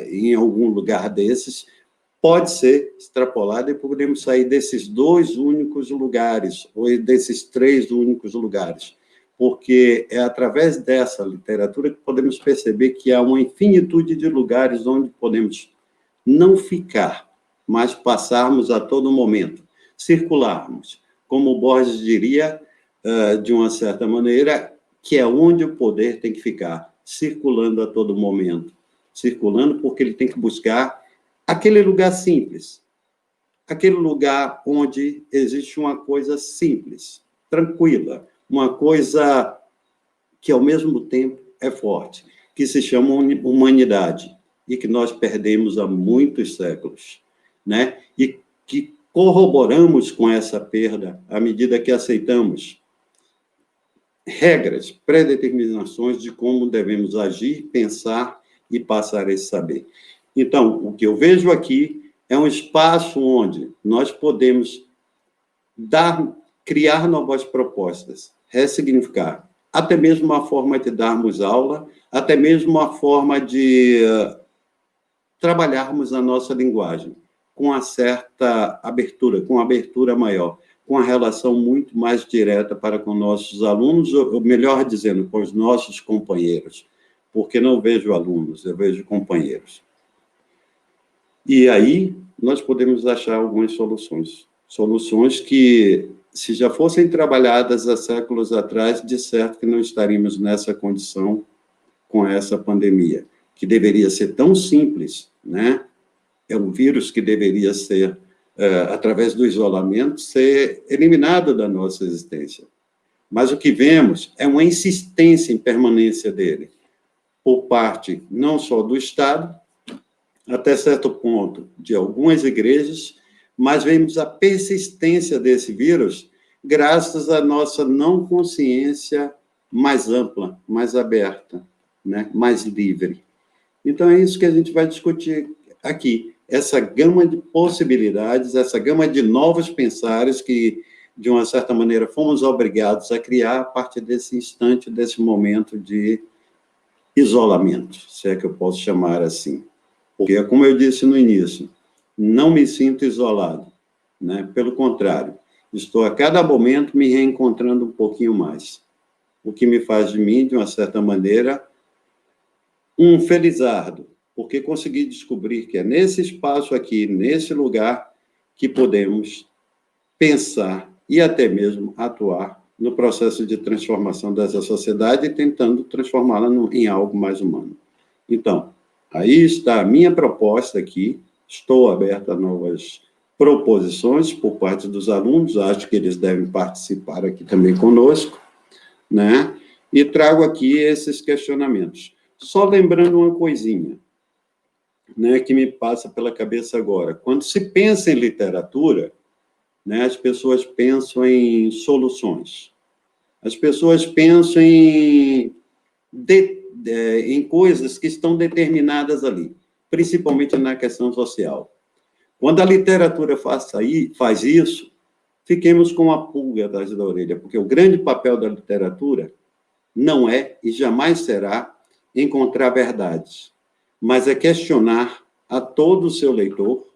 em algum lugar desses, pode ser extrapolada e podemos sair desses 2 únicos lugares, ou desses 3 únicos lugares, porque é através dessa literatura que podemos perceber que há uma infinitude de lugares onde podemos não ficar, mas passarmos a todo momento, circularmos, como Borges diria, de uma certa maneira, que é onde o poder tem que ficar, circulando a todo momento. Circulando porque ele tem que buscar aquele lugar simples, aquele lugar onde existe uma coisa simples, tranquila, uma coisa que, ao mesmo tempo, é forte, que se chama humanidade, e que nós perdemos há muitos séculos, né? E que corroboramos com essa perda à medida que aceitamos regras, predeterminações de como devemos agir, pensar e passar esse saber. Então, o que eu vejo aqui é um espaço onde nós podemos criar novas propostas, ressignificar, até mesmo uma forma de darmos aula, até mesmo uma forma de trabalharmos a nossa linguagem com uma certa abertura, com uma abertura maior, com uma relação muito mais direta para com nossos alunos, ou melhor dizendo, com os nossos companheiros, porque não vejo alunos, eu vejo companheiros. E aí nós podemos achar algumas soluções que, se já fossem trabalhadas há séculos atrás, de certo que não estaríamos nessa condição com essa pandemia, que deveria ser tão simples, né? É um vírus que deveria ser, através do isolamento, ser eliminado da nossa existência. Mas o que vemos é uma insistência em permanência dele, por parte não só do Estado, até certo ponto, de algumas igrejas, mas vemos a persistência desse vírus graças à nossa não consciência mais ampla, mais aberta, né? Mais livre. Então, é isso que a gente vai discutir aqui, essa gama de possibilidades, essa gama de novos pensares que, de uma certa maneira, fomos obrigados a criar a partir desse instante, desse momento de isolamento, se é que eu posso chamar assim. Porque, como eu disse no início, não me sinto isolado, né? Pelo contrário, estou a cada momento me reencontrando um pouquinho mais, o que me faz de mim, de uma certa maneira, um felizardo, porque consegui descobrir que é nesse espaço aqui, nesse lugar, que podemos pensar e até mesmo atuar no processo de transformação dessa sociedade, tentando transformá-la em algo mais humano. Então, aí está a minha proposta aqui, Estou aberto a novas proposições por parte dos alunos, acho que eles devem participar aqui também conosco, né? E trago aqui esses questionamentos. Só lembrando uma coisinha, né, que me passa pela cabeça agora. Quando se pensa em literatura, né, as pessoas pensam em soluções. As pessoas pensam em coisas que estão determinadas ali, principalmente na questão social. Quando a literatura faz isso, fiquemos com a pulga atrás da orelha, porque o grande papel da literatura não é e jamais será encontrar verdades, mas é questionar a todo o seu leitor,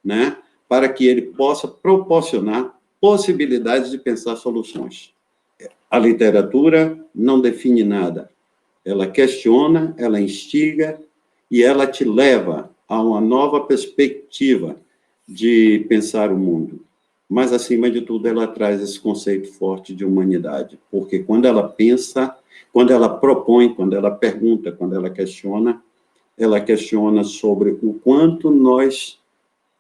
né, para que ele possa proporcionar possibilidades de pensar soluções. A literatura não define nada. Ela questiona, ela instiga e ela te leva a uma nova perspectiva de pensar o mundo. Mas, acima de tudo, ela traz esse conceito forte de humanidade, porque quando ela pensa, quando ela propõe, quando ela pergunta, quando ela questiona sobre o quanto nós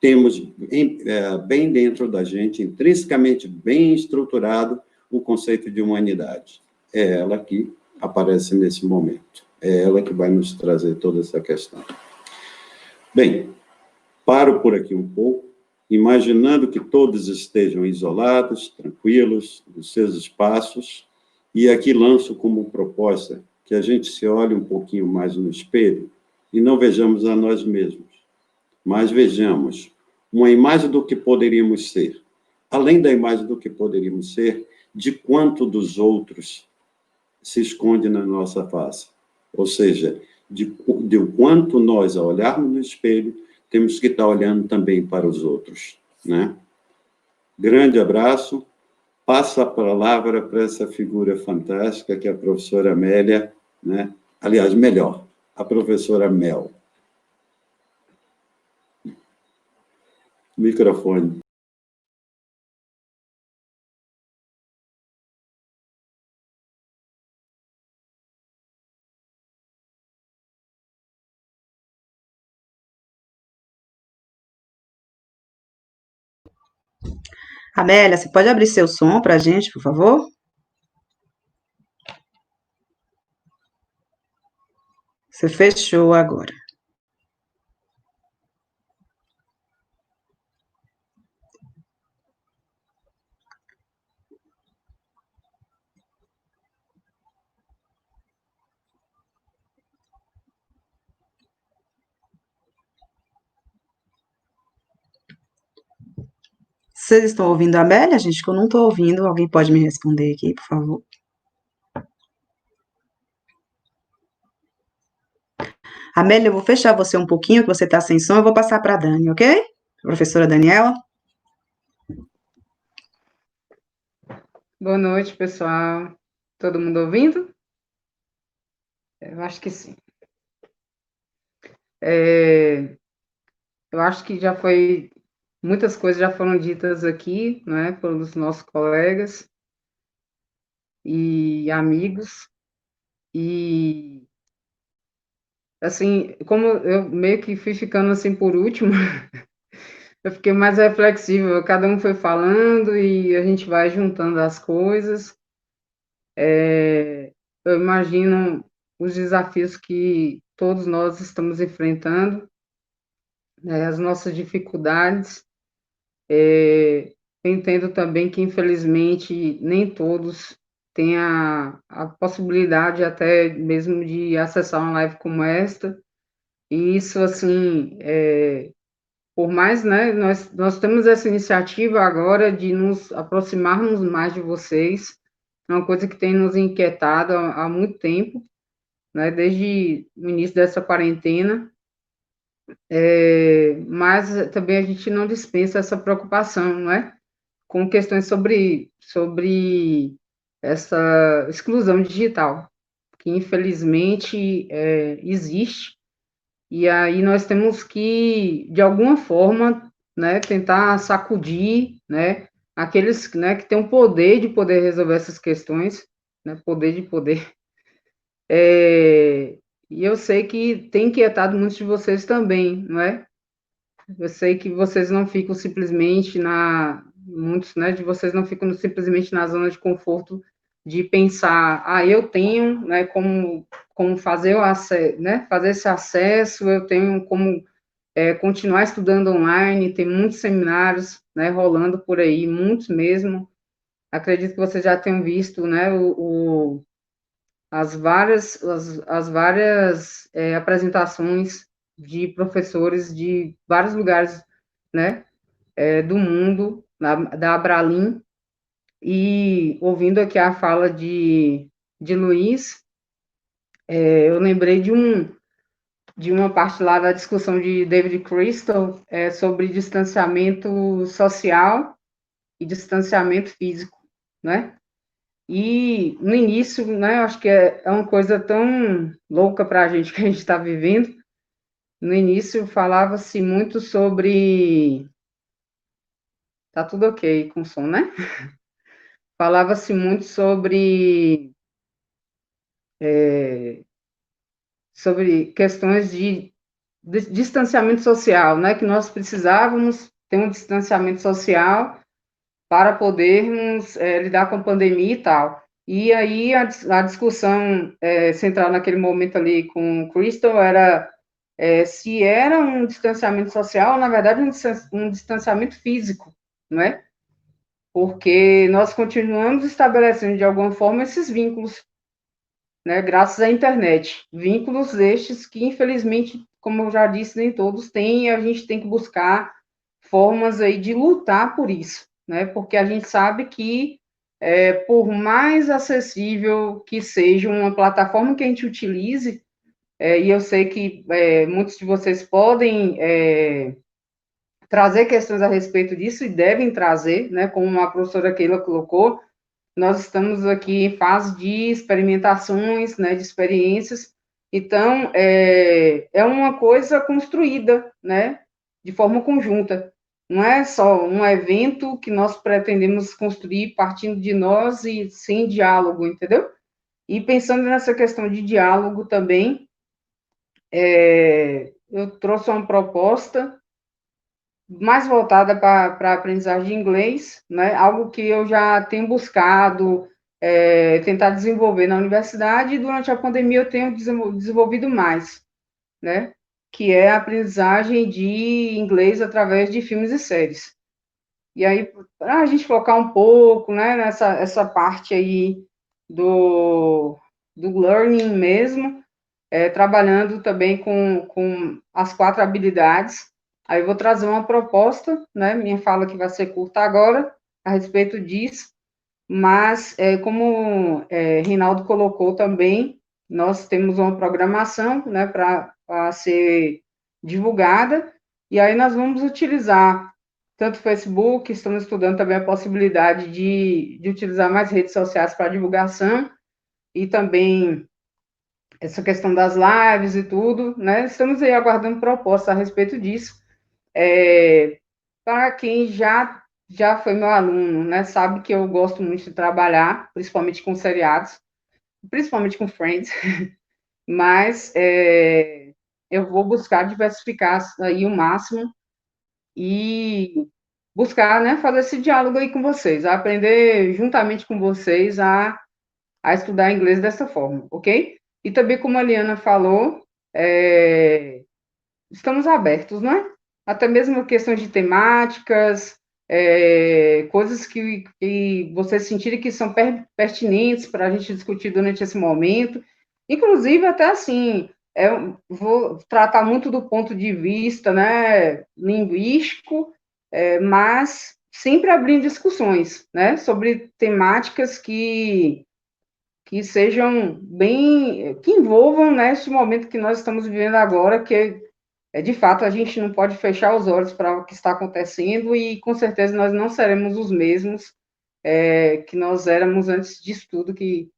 temos bem dentro da gente, intrinsecamente bem estruturado, o conceito de humanidade. É ela que aparece nesse momento. É ela que vai nos trazer toda essa questão. Bem, paro por aqui um pouco, imaginando que todos estejam isolados, tranquilos, nos seus espaços, e aqui lanço como proposta que a gente se olhe um pouquinho mais no espelho e não vejamos a nós mesmos, mas vejamos uma imagem do que poderíamos ser, além da imagem do que poderíamos ser, de quanto dos outros se esconde na nossa face. Ou seja, de quanto nós, ao olharmos no espelho, temos que estar olhando também para os outros, né? Grande abraço. Passo a palavra para essa figura fantástica que é a professora Amélia, né? Aliás, melhor, a professora Mel. Microfone. Amélia, você pode abrir seu som para a gente, por favor? Você fechou agora. Vocês estão ouvindo a Amélia, gente? Que eu não estou ouvindo. Alguém pode me responder aqui, por favor? Amélia, eu vou fechar você um pouquinho, que você está sem som, eu vou passar para a Dani, ok? Professora Daniela? Boa noite, pessoal. Todo mundo ouvindo? Eu acho que sim. Eu acho que muitas coisas já foram ditas aqui, né, pelos nossos colegas e amigos. E, assim, como eu meio que fui ficando assim por último, eu fiquei mais reflexiva. Cada um foi falando e a gente vai juntando as coisas. Eu imagino os desafios que todos nós estamos enfrentando, né, as nossas dificuldades. Entendo também que, infelizmente, nem todos têm a possibilidade até mesmo de acessar uma live como esta. E isso, assim, por mais, né, nós temos essa iniciativa agora de nos aproximarmos mais de vocês, é uma coisa que tem nos inquietado há muito tempo, né, desde o início dessa quarentena. Mas também a gente não dispensa essa preocupação, não é? Com questões sobre essa exclusão digital, que infelizmente existe, e aí nós temos que, de alguma forma, né, tentar sacudir, né, aqueles, né, que têm o poder de poder resolver essas questões, né, poder de poder. E eu sei que tem inquietado muitos de vocês também, não é? Eu sei que vocês não ficam simplesmente muitos, né, de vocês não ficam simplesmente na zona de conforto de pensar, eu tenho, né, como fazer né, fazer esse acesso, eu tenho como continuar estudando online, tem muitos seminários, né, rolando por aí, muitos mesmo. Acredito que vocês já tenham visto, né, as várias apresentações de professores de vários lugares, né, do mundo, da Abralim, e ouvindo aqui a fala de Luiz, eu lembrei de uma parte lá da discussão de David Crystal sobre distanciamento social e distanciamento físico, né? E no início, né, eu acho que é uma coisa tão louca para a gente que a gente está vivendo. No início falava-se muito sobre. Tá tudo ok com o som, né? Falava-se muito sobre questões de distanciamento social, né? Que nós precisávamos ter um distanciamento social para podermos lidar com a pandemia e tal. E aí a discussão central naquele momento ali com o Crystal era se era um distanciamento social, ou, na verdade, um distanciamento físico, não é? Porque nós continuamos estabelecendo, de alguma forma, esses vínculos, né, graças à internet. Vínculos estes que, infelizmente, como eu já disse, nem todos têm, e a gente tem que buscar formas aí de lutar por isso, né? Porque a gente sabe que, por mais acessível que seja uma plataforma que a gente utilize, e eu sei que muitos de vocês podem trazer questões a respeito disso e devem trazer, né? Como a professora Keila colocou, nós estamos aqui em fase de experimentações, né? De experiências. Então, é uma coisa construída, né? De forma conjunta. Não é só um evento que nós pretendemos construir partindo de nós e sem diálogo, entendeu? E pensando nessa questão de diálogo também, eu trouxe uma proposta mais voltada para a aprendizagem de inglês, né? Algo que eu já tenho buscado tentar desenvolver na universidade, e durante a pandemia eu tenho desenvolvido mais, né? Que é a aprendizagem de inglês através de filmes e séries. E aí, para a gente focar um pouco, né, essa parte aí do learning mesmo, trabalhando também com as 4 habilidades. Aí eu vou trazer uma proposta, né, minha fala que vai ser curta agora, a respeito disso, mas, como Rinaldo colocou também, nós temos uma programação, né, para ser divulgada, e aí nós vamos utilizar tanto o Facebook, estamos estudando também a possibilidade de utilizar mais redes sociais para divulgação, e também essa questão das lives e tudo, né? Estamos aí aguardando propostas a respeito disso. Para quem já foi meu aluno, né, sabe que eu gosto muito de trabalhar, principalmente com seriados, principalmente com Friends, mas eu vou buscar diversificar aí o máximo e buscar, né, fazer esse diálogo aí com vocês, aprender juntamente com vocês a estudar inglês dessa forma, ok? E também, como a Liana falou, estamos abertos, não é? Até mesmo questões de temáticas, coisas que vocês sentirem que são pertinentes para a gente discutir durante esse momento. Inclusive, até assim, vou tratar muito do ponto de vista, né, linguístico, mas sempre abrindo discussões, né, sobre temáticas que sejam bem, que envolvam, né, esse momento que nós estamos vivendo agora, que de fato a gente não pode fechar os olhos para o que está acontecendo, e com certeza nós não seremos os mesmos que nós éramos antes disso tudo que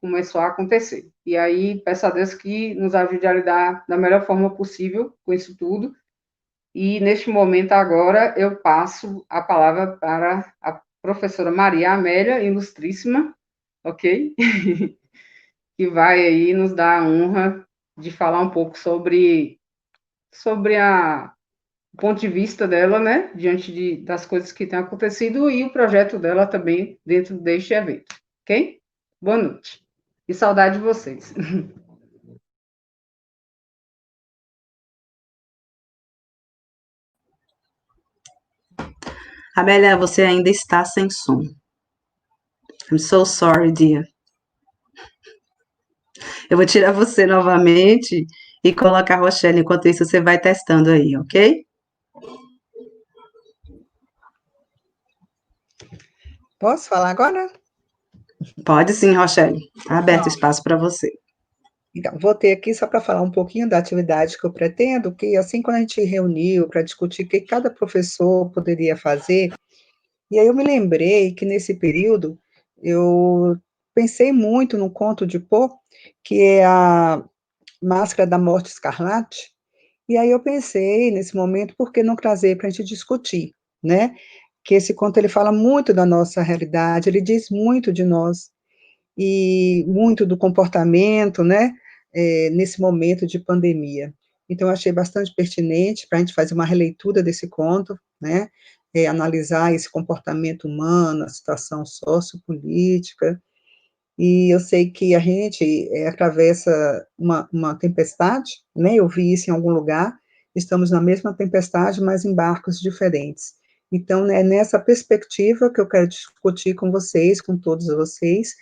começou a acontecer. E aí peço a Deus que nos ajude a lidar da melhor forma possível com isso tudo. E neste momento agora eu passo a palavra para a professora Maria Amélia, ilustríssima, ok? Que vai aí nos dar a honra de falar um pouco sobre ponto de vista dela, né, diante das coisas que têm acontecido e o projeto dela também dentro deste evento, ok? Boa noite. E saudade de vocês. Amélia, você ainda está sem som. I'm so sorry, dear. Eu vou tirar você novamente e colocar a Rochelle. Enquanto isso, você vai testando aí, ok? Posso falar agora? Pode sim, Rochelle. Está aberto o espaço para você. Então, voltei aqui só para falar um pouquinho da atividade que eu pretendo, que assim, quando a gente reuniu para discutir o que cada professor poderia fazer, e aí eu me lembrei que nesse período eu pensei muito no conto de Poe, que é a Máscara da Morte Escarlate, e aí eu pensei, nesse momento, por que não trazer para a gente discutir, né? Que esse conto, ele fala muito da nossa realidade, ele diz muito de nós, e muito do comportamento, né, nesse momento de pandemia. Então, eu achei bastante pertinente para a gente fazer uma releitura desse conto, né, analisar esse comportamento humano, a situação sociopolítica, e eu sei que a gente atravessa uma tempestade, né, eu vi isso em algum lugar, estamos na mesma tempestade, mas em barcos diferentes. Então, é nessa perspectiva que eu quero discutir com vocês, com todos vocês,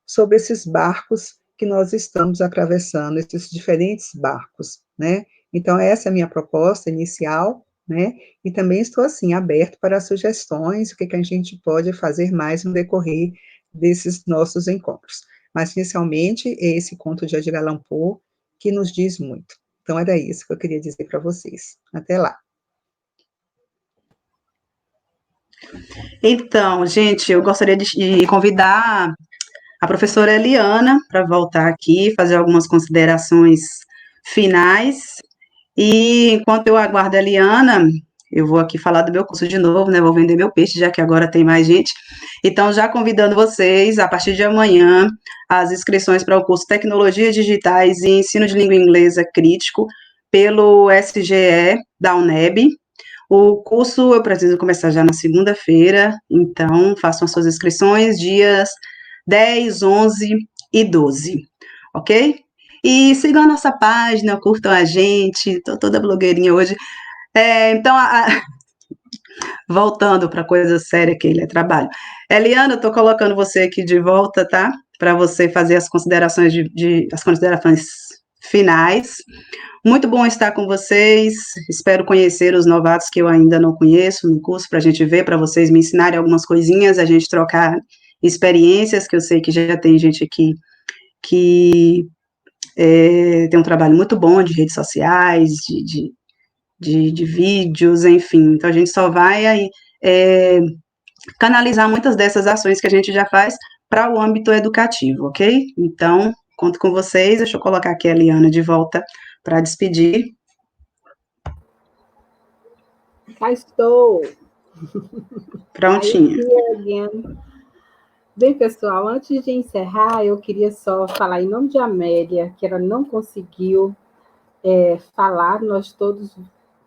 sobre esses barcos que nós estamos atravessando, esses diferentes barcos, né? Então, essa é a minha proposta inicial, né? E também estou, assim, aberto para sugestões, o que a gente pode fazer mais no decorrer desses nossos encontros. Mas, inicialmente, é esse conto de Edgar Allan Poe que nos diz muito. Então, era isso que eu queria dizer para vocês. Até lá. Então, gente, eu gostaria de convidar a professora Eliana para voltar aqui, fazer algumas considerações finais. E enquanto eu aguardo a Eliana, eu vou aqui falar do meu curso de novo, né? Vou vender meu peixe, já que agora tem mais gente. Então, já convidando vocês, a partir de amanhã, as inscrições para o curso Tecnologias Digitais e Ensino de Língua Inglesa Crítico, pelo SGE da UNEB. O curso eu preciso começar já na segunda-feira, então façam as suas inscrições dias 10, 11 e 12, ok? E sigam a nossa página, curtam a gente, estou toda blogueirinha hoje. Então, voltando para coisa séria que ele é trabalho. Eliana, eu estou colocando você aqui de volta, tá? Para você fazer as considerações as considerações finais. Muito bom estar com vocês. Espero conhecer os novatos que eu ainda não conheço no curso, para a gente ver, para vocês me ensinarem algumas coisinhas, a gente trocar experiências, que eu sei que já tem gente aqui que tem um trabalho muito bom de redes sociais, de vídeos, enfim. Então, a gente só vai aí, canalizar muitas dessas ações que a gente já faz para o âmbito educativo, ok? Então, conto com vocês. Deixa eu colocar aqui a Eliana de volta para despedir. Cá estou. Prontinha. Bem, pessoal, antes de encerrar, eu queria só falar em nome de Amélia, que ela não conseguiu falar, nós todos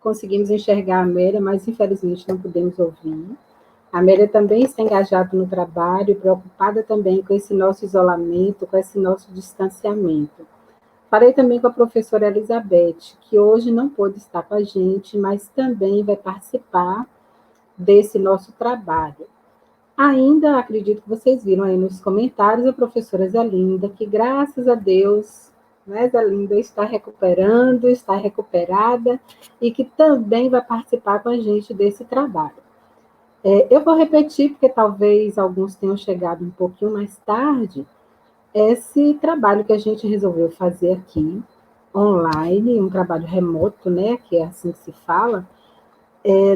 conseguimos enxergar a Amélia, mas infelizmente não pudemos ouvir. A Amélia também está engajada no trabalho, preocupada também com esse nosso isolamento, com esse nosso distanciamento. Falei também com a professora Elizabeth, que hoje não pôde estar com a gente, mas também vai participar desse nosso trabalho. Ainda acredito que vocês viram aí nos comentários a professora Zelinda, que graças a Deus, né, Zelinda está recuperando, está recuperada, e que também vai participar com a gente desse trabalho. Eu vou repetir, porque talvez alguns tenham chegado um pouquinho mais tarde, esse trabalho que a gente resolveu fazer aqui, online, um trabalho remoto, né, que é assim que se fala.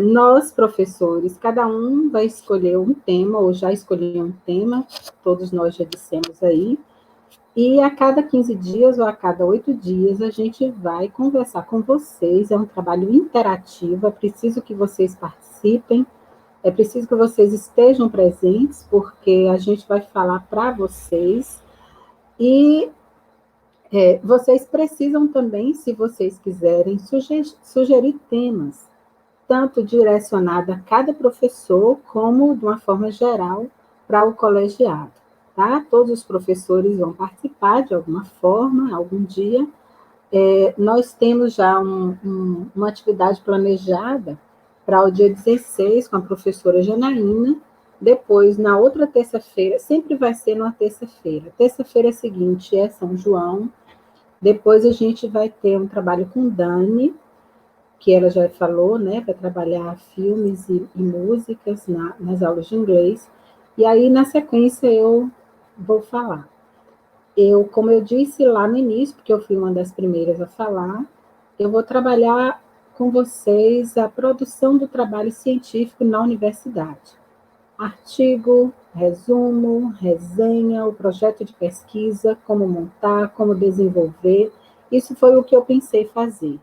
Nós, professores, cada um vai escolher um tema, ou já escolheu um tema, todos nós já dissemos aí, e a cada 15 dias ou a cada 8 dias a gente vai conversar com vocês, é um trabalho interativo, é preciso que vocês participem, é preciso que vocês estejam presentes, porque a gente vai falar para vocês, e vocês precisam também, se vocês quiserem, sugerir temas. tanto direcionada a cada professor, como, de uma forma geral, para o colegiado. Tá? Todos os professores vão participar de alguma forma, algum dia. Nós temos já uma atividade planejada para o dia 16, com a professora Janaína. Depois, na outra terça-feira, sempre vai ser numa terça-feira. Terça-feira seguinte é São João. Depois a gente vai ter um trabalho com Dani, que ela já falou, né, para trabalhar filmes e músicas nas aulas de inglês. E aí, na sequência, eu vou falar. Como eu disse lá no início, porque eu fui uma das primeiras a falar, eu vou trabalhar com vocês a produção do trabalho científico na universidade. Artigo, resumo, resenha, o projeto de pesquisa, como montar, como desenvolver. Isso foi o que eu pensei fazer.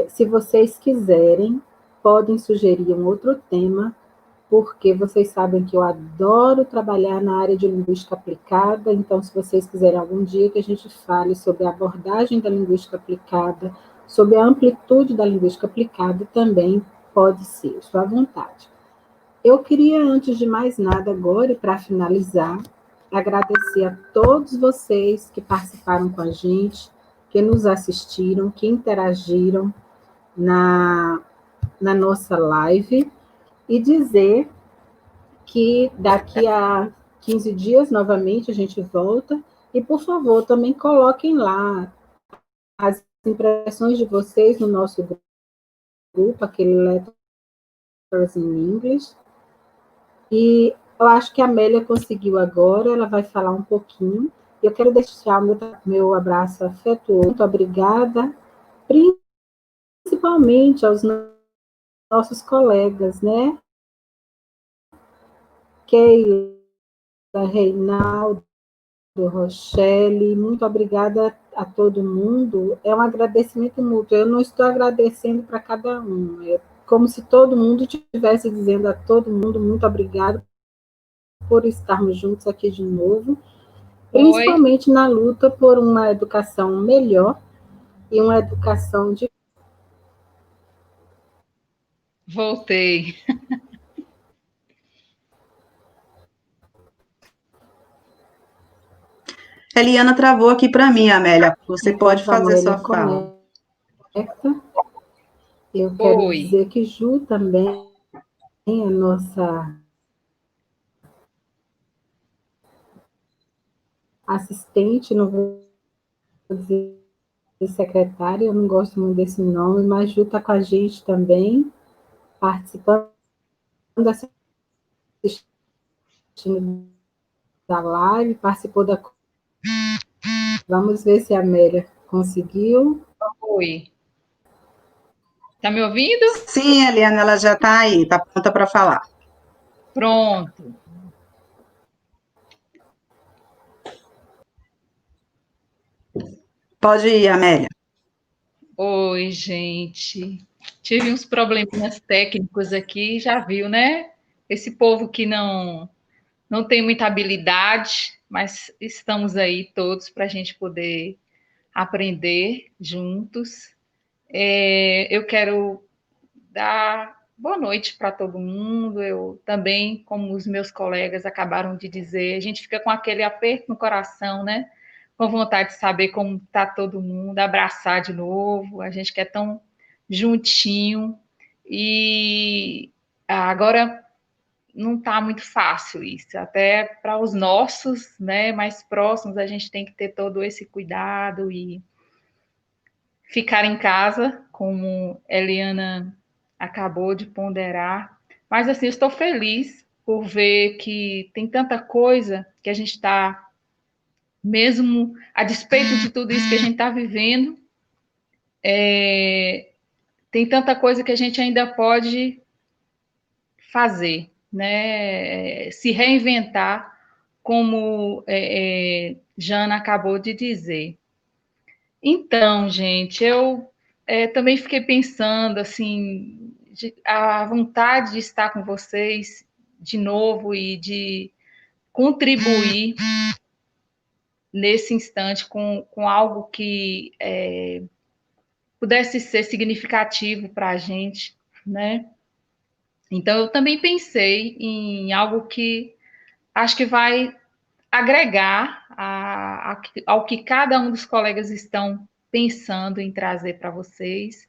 Se vocês quiserem, podem sugerir um outro tema, porque vocês sabem que eu adoro trabalhar na área de linguística aplicada, então, se vocês quiserem algum dia que a gente fale sobre a abordagem da linguística aplicada, sobre a amplitude da linguística aplicada, também pode ser, sua vontade. Eu queria, antes de mais nada, agora, e para finalizar, agradecer a todos vocês que participaram com a gente, que nos assistiram, que interagiram na nossa live, e dizer que daqui a 15 dias, novamente, a gente volta. E, por favor, também coloquem lá as impressões de vocês no nosso grupo, aquele Letters in English. E eu acho que a Amélia conseguiu agora, ela vai falar um pouquinho. Eu quero deixar o meu abraço afetuoso. Muito obrigada, principalmente aos nossos colegas, né? Keila, Reinaldo, Rochelle, muito obrigada a todo mundo. É um agradecimento mútuo. Eu não estou agradecendo para cada um. É como se todo mundo estivesse dizendo a todo mundo muito obrigado por estarmos juntos aqui de novo, principalmente na luta por uma educação melhor e uma educação de... Voltei. Eliana travou aqui para mim, Amélia. Você pode fazer sua fala. Eu quero dizer que Ju também é nossa assistente, não vou dizer secretária, eu não gosto muito desse nome, mas Ju está com a gente também, participando, assistindo da live, participou da... Vamos ver se a Amélia conseguiu. Oi. Tá me ouvindo? Sim, Eliana, ela já está aí, está pronta para falar. Pronto. Pode ir, Amélia. Oi, gente. Tive uns probleminhas técnicos aqui, já viu, né? Esse povo que não tem muita habilidade, mas estamos aí todos para a gente poder aprender juntos. Eu quero dar boa noite para todo mundo. Eu também, como os meus colegas acabaram de dizer, a gente fica com aquele aperto no coração, né? Com vontade de saber como está todo mundo, abraçar de novo. A gente quer tão juntinho. E agora não está muito fácil isso, até para os nossos, né, mais próximos, a gente tem que ter todo esse cuidado e ficar em casa, como Eliana acabou de ponderar. Mas, assim, eu estou feliz por ver que tem tanta coisa que a gente está, mesmo a despeito de tudo isso que a gente está vivendo, tem tanta coisa que a gente ainda pode fazer, né? Se reinventar, como Jana acabou de dizer. Então, gente, eu também fiquei pensando, assim, a vontade de estar com vocês de novo e de contribuir nesse instante com algo que pudesse ser significativo para a gente. né? Então, eu também pensei em algo que acho que vai agregar ao que cada um dos colegas estão pensando em trazer para vocês.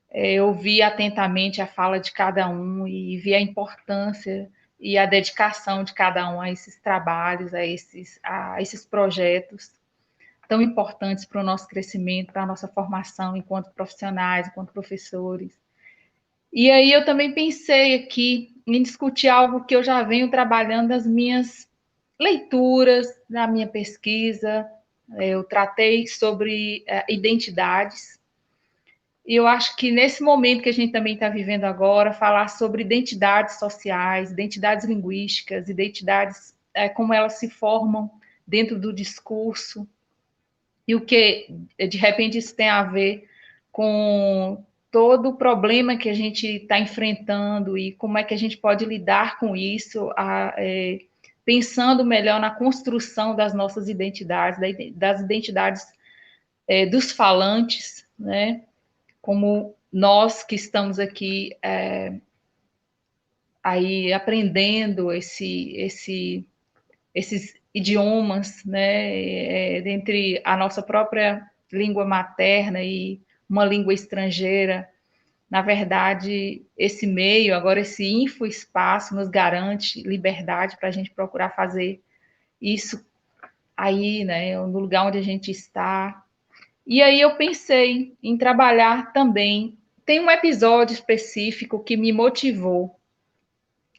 Eu ouvi atentamente a fala de cada um e vi a importância e a dedicação de cada um a esses trabalhos, a esses projetos tão importantes para o nosso crescimento, para a nossa formação enquanto profissionais, enquanto professores. E aí eu também pensei aqui em discutir algo que eu já venho trabalhando nas minhas leituras, na minha pesquisa. Eu tratei sobre identidades. E eu acho que nesse momento que a gente também está vivendo agora, falar sobre identidades sociais, identidades linguísticas, identidades, como elas se formam dentro do discurso, e o que, de repente, isso tem a ver com todo o problema que a gente está enfrentando e como é que a gente pode lidar com isso, pensando melhor na construção das nossas identidades, das identidades dos falantes, né? Como nós que estamos aqui aí aprendendo esses idiomas, né, entre a nossa própria língua materna e uma língua estrangeira. Na verdade, esse meio, agora esse infoespaço nos garante liberdade para a gente procurar fazer isso aí, né, no lugar onde a gente está. E aí eu pensei em trabalhar também. Tem um episódio específico que me motivou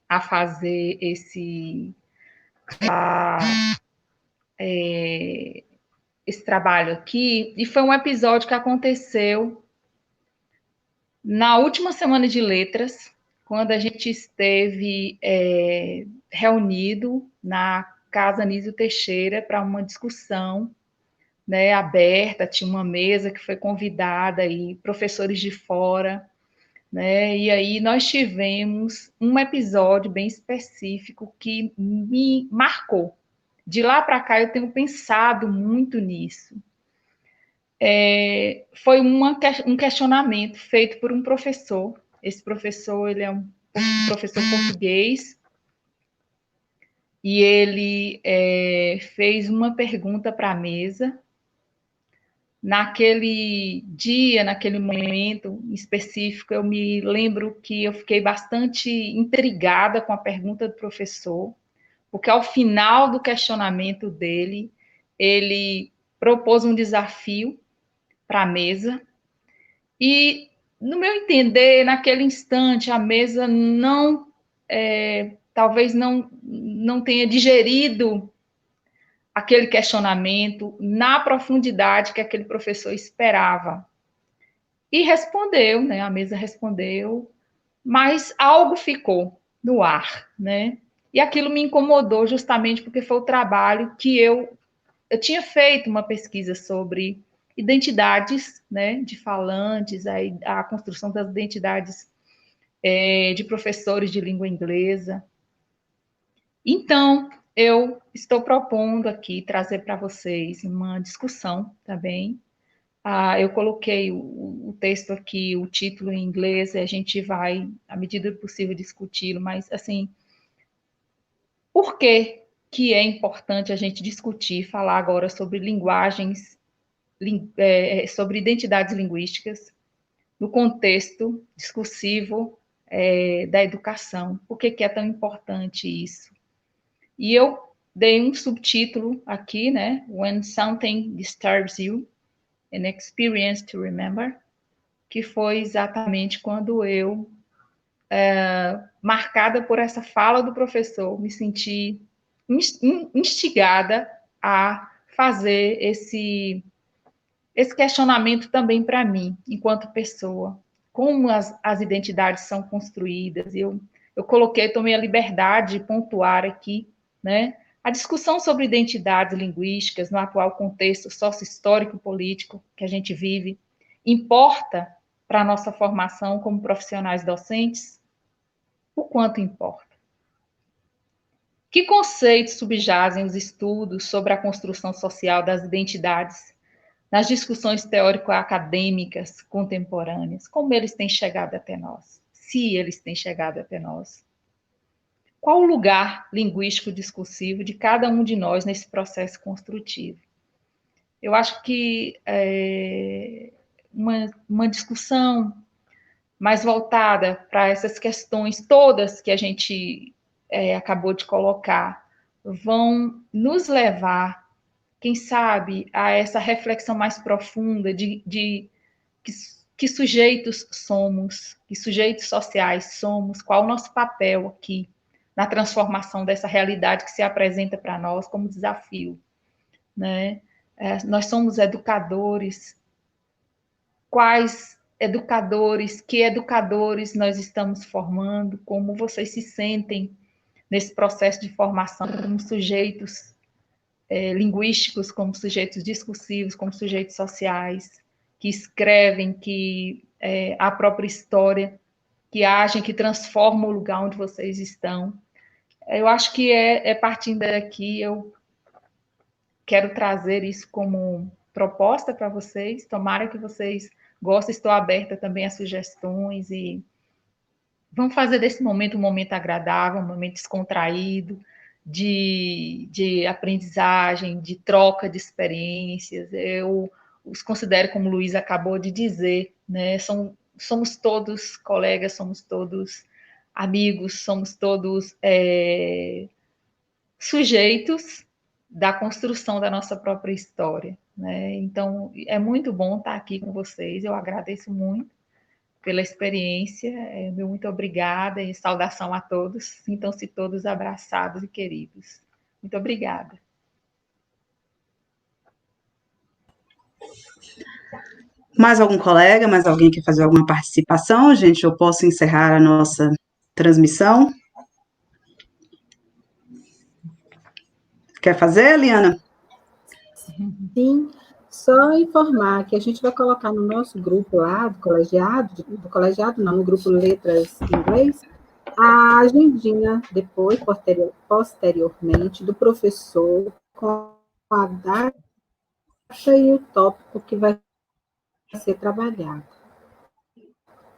a fazer esse trabalho aqui, e foi um episódio que aconteceu na última semana de letras, quando a gente esteve reunido na Casa Anísio Teixeira para uma discussão, né, aberta, tinha uma mesa que foi convidada e professores de fora, né, e aí nós tivemos um episódio bem específico que me marcou. De lá para cá eu tenho pensado muito nisso. Foi um questionamento feito por um professor. Esse professor, ele é um professor português, e ele fez uma pergunta para a mesa. Naquele dia, naquele momento específico, eu me lembro que eu fiquei bastante intrigada com a pergunta do professor, porque ao final do questionamento dele, ele propôs um desafio para a mesa, e, no meu entender, naquele instante, a mesa talvez não tenha digerido aquele questionamento na profundidade que aquele professor esperava. E respondeu, né? A mesa respondeu, mas algo ficou no ar, né? E aquilo me incomodou justamente porque foi o trabalho que eu tinha feito uma pesquisa sobre identidades, né, de falantes, a construção das identidades de professores de língua inglesa. Então, eu estou propondo aqui trazer para vocês uma discussão também. Eu coloquei o texto aqui, o título em inglês, e a gente vai, à medida do possível, discuti-lo, mas, assim, por que é importante a gente discutir, falar agora sobre linguagens, sobre identidades linguísticas, no contexto discursivo da educação? Por que é tão importante isso? E eu dei um subtítulo aqui, né? When Something Disturbs You, An Experience to Remember, que foi exatamente quando eu, marcada por essa fala do professor, me senti instigada a fazer esse questionamento também para mim, enquanto pessoa. Como as identidades são construídas. Eu tomei a liberdade de pontuar aqui, né, a discussão sobre identidades linguísticas no atual contexto sócio-histórico e político que a gente vive importa para a nossa formação como profissionais docentes? O quanto importa? Que conceitos subjazem os estudos sobre a construção social das identidades nas discussões teórico-acadêmicas contemporâneas? Como eles têm chegado até nós? se eles têm chegado até nós. Qual o lugar linguístico discursivo de cada um de nós nesse processo construtivo? Eu acho que uma discussão mais voltada para essas questões todas que a gente acabou de colocar vão nos levar, quem sabe, a essa reflexão mais profunda de que sujeitos somos, que sujeitos sociais somos, qual o nosso papel aqui na transformação dessa realidade que se apresenta para nós como desafio, né? Nós somos educadores. Quais educadores, que educadores nós estamos formando, como vocês se sentem nesse processo de formação como sujeitos linguísticos, como sujeitos discursivos, como sujeitos sociais, que escrevem, que a própria história, que agem, que transformam o lugar onde vocês estão. Eu acho que partindo daqui, eu quero trazer isso como proposta para vocês, tomara que vocês gostem, estou aberta também a sugestões e vamos fazer desse momento um momento agradável, um momento descontraído, de aprendizagem, de troca de experiências. Eu os considero, como o Luiz acabou de dizer, né? Somos todos colegas, somos todos amigos, somos todos sujeitos da construção da nossa própria história, né? Então, é muito bom estar aqui com vocês, eu agradeço muito pela experiência, muito obrigada e saudação a todos, sintam-se todos abraçados e queridos. Muito obrigada. Mais algum colega, mais alguém quer fazer alguma participação? Gente, eu posso encerrar a nossa transmissão? Quer fazer, Eliana? Sim, só informar que a gente vai colocar no nosso grupo lá, do colegiado não, no grupo Letras Inglês, a agendinha depois, posteriormente, do professor, com a data e o tópico que vai ser trabalhado.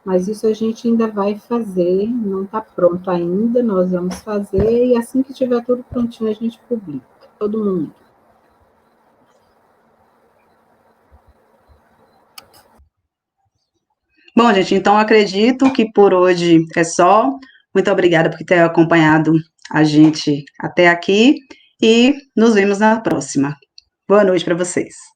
Mas isso a gente ainda vai fazer, não está pronto ainda, nós vamos fazer, e assim que tiver tudo prontinho, a gente publica, todo mundo. Bom, gente, então acredito que por hoje é só. Muito obrigada por ter acompanhado a gente até aqui e nos vemos na próxima. Boa noite para vocês.